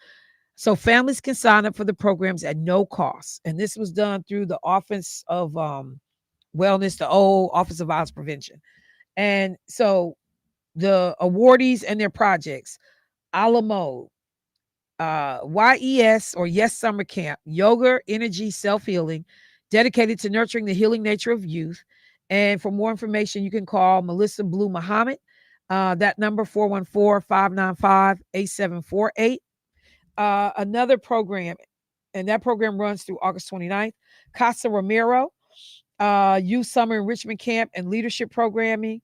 so families can sign up for the programs at no cost. And this was done through the Office of Wellness, the old Office of Violence Prevention. And so the awardees and their projects: Alamo, YES or Yes Summer Camp, Yoga, Energy, Self-Healing, dedicated to nurturing the healing nature of youth. And for more information, you can call Melissa Blue Muhammad. That number, 414-595-8748. Another program, and that program runs through August 29th. Casa Romero, Youth Summer Enrichment Camp and Leadership Programming.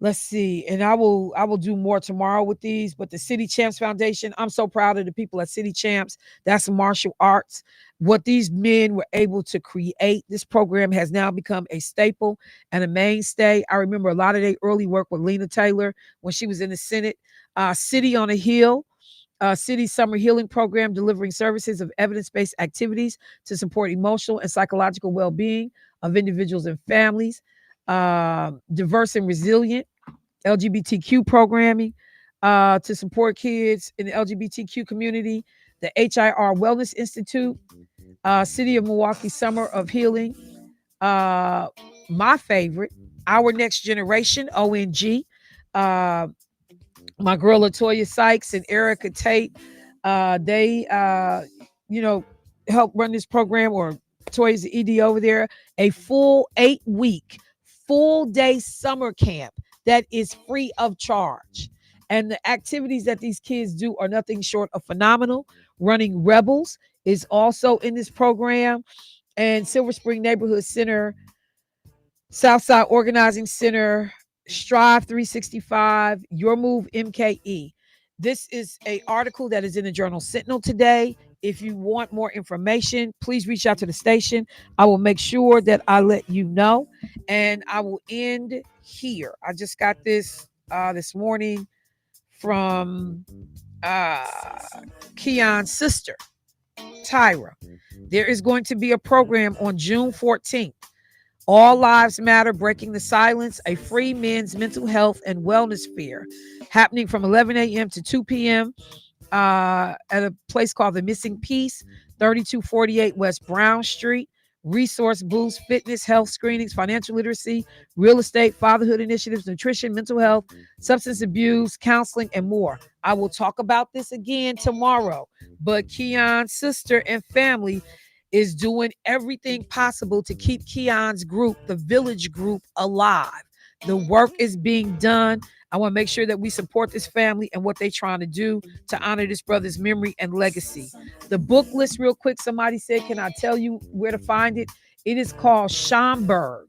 Let's see. And I will do more tomorrow with these, but the City Champs Foundation, I'm so proud of the people at City Champs. That's martial arts. What these men were able to create, this program has now become a staple and a mainstay. I remember a lot of their early work with Lena Taylor when she was in the Senate. City on a Hill, City Summer Healing Program, delivering services of evidence-based activities to support emotional and psychological well-being of individuals and families. Diverse and Resilient, LGBTQ programming to support kids in the LGBTQ community. The HIR Wellness Institute, City of Milwaukee Summer of Healing. My favorite, Our Next Generation, ONG. My girl Latoya Sykes and Erica Tate, they help run this program, or Toya's the ED over there. A full 8-week, full-day summer camp that is free of charge. And the activities that these kids do are nothing short of phenomenal. Running Rebels is also in this program. And Silver Spring Neighborhood Center, Southside Organizing Center, Strive 365, Your Move MKE. This is an article that is in the Journal Sentinel today. If you want more information, please reach out to the station. I will make sure that I let you know. And I will end here. I just got this this morning from Keon's sister, Tyra. There is going to be a program on June 14th. All Lives Matter, Breaking the Silence, a free men's mental health and wellness fair happening from 11 a.m. to 2 p.m. At a place called The Missing Piece, 3248 West Brown Street. Resource boost, fitness, health screenings, financial literacy, real estate, fatherhood initiatives, nutrition, mental health, substance abuse, counseling, and more. I will talk about this again tomorrow, but Keon's sister and family is doing everything possible to keep Keon's group, the Village Group, alive. The work is being done. I want to make sure that we support this family and what they're trying to do to honor this brother's memory and legacy. The book list, real quick, somebody said, can I tell you where to find it? It is called Schomburg.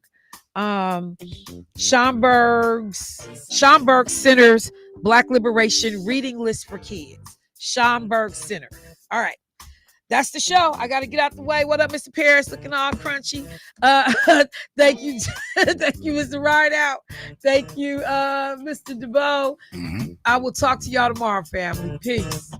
Schomburg Center's Black Liberation Reading List for Kids. Schomburg Center. All right. That's the show. I got to get out the way. What up, Mr. Paris? Looking all crunchy. Thank you. Thank you, Mr. Rideout. Thank you, Mr. DeBoe. Mm-hmm. I will talk to y'all tomorrow, family. Peace.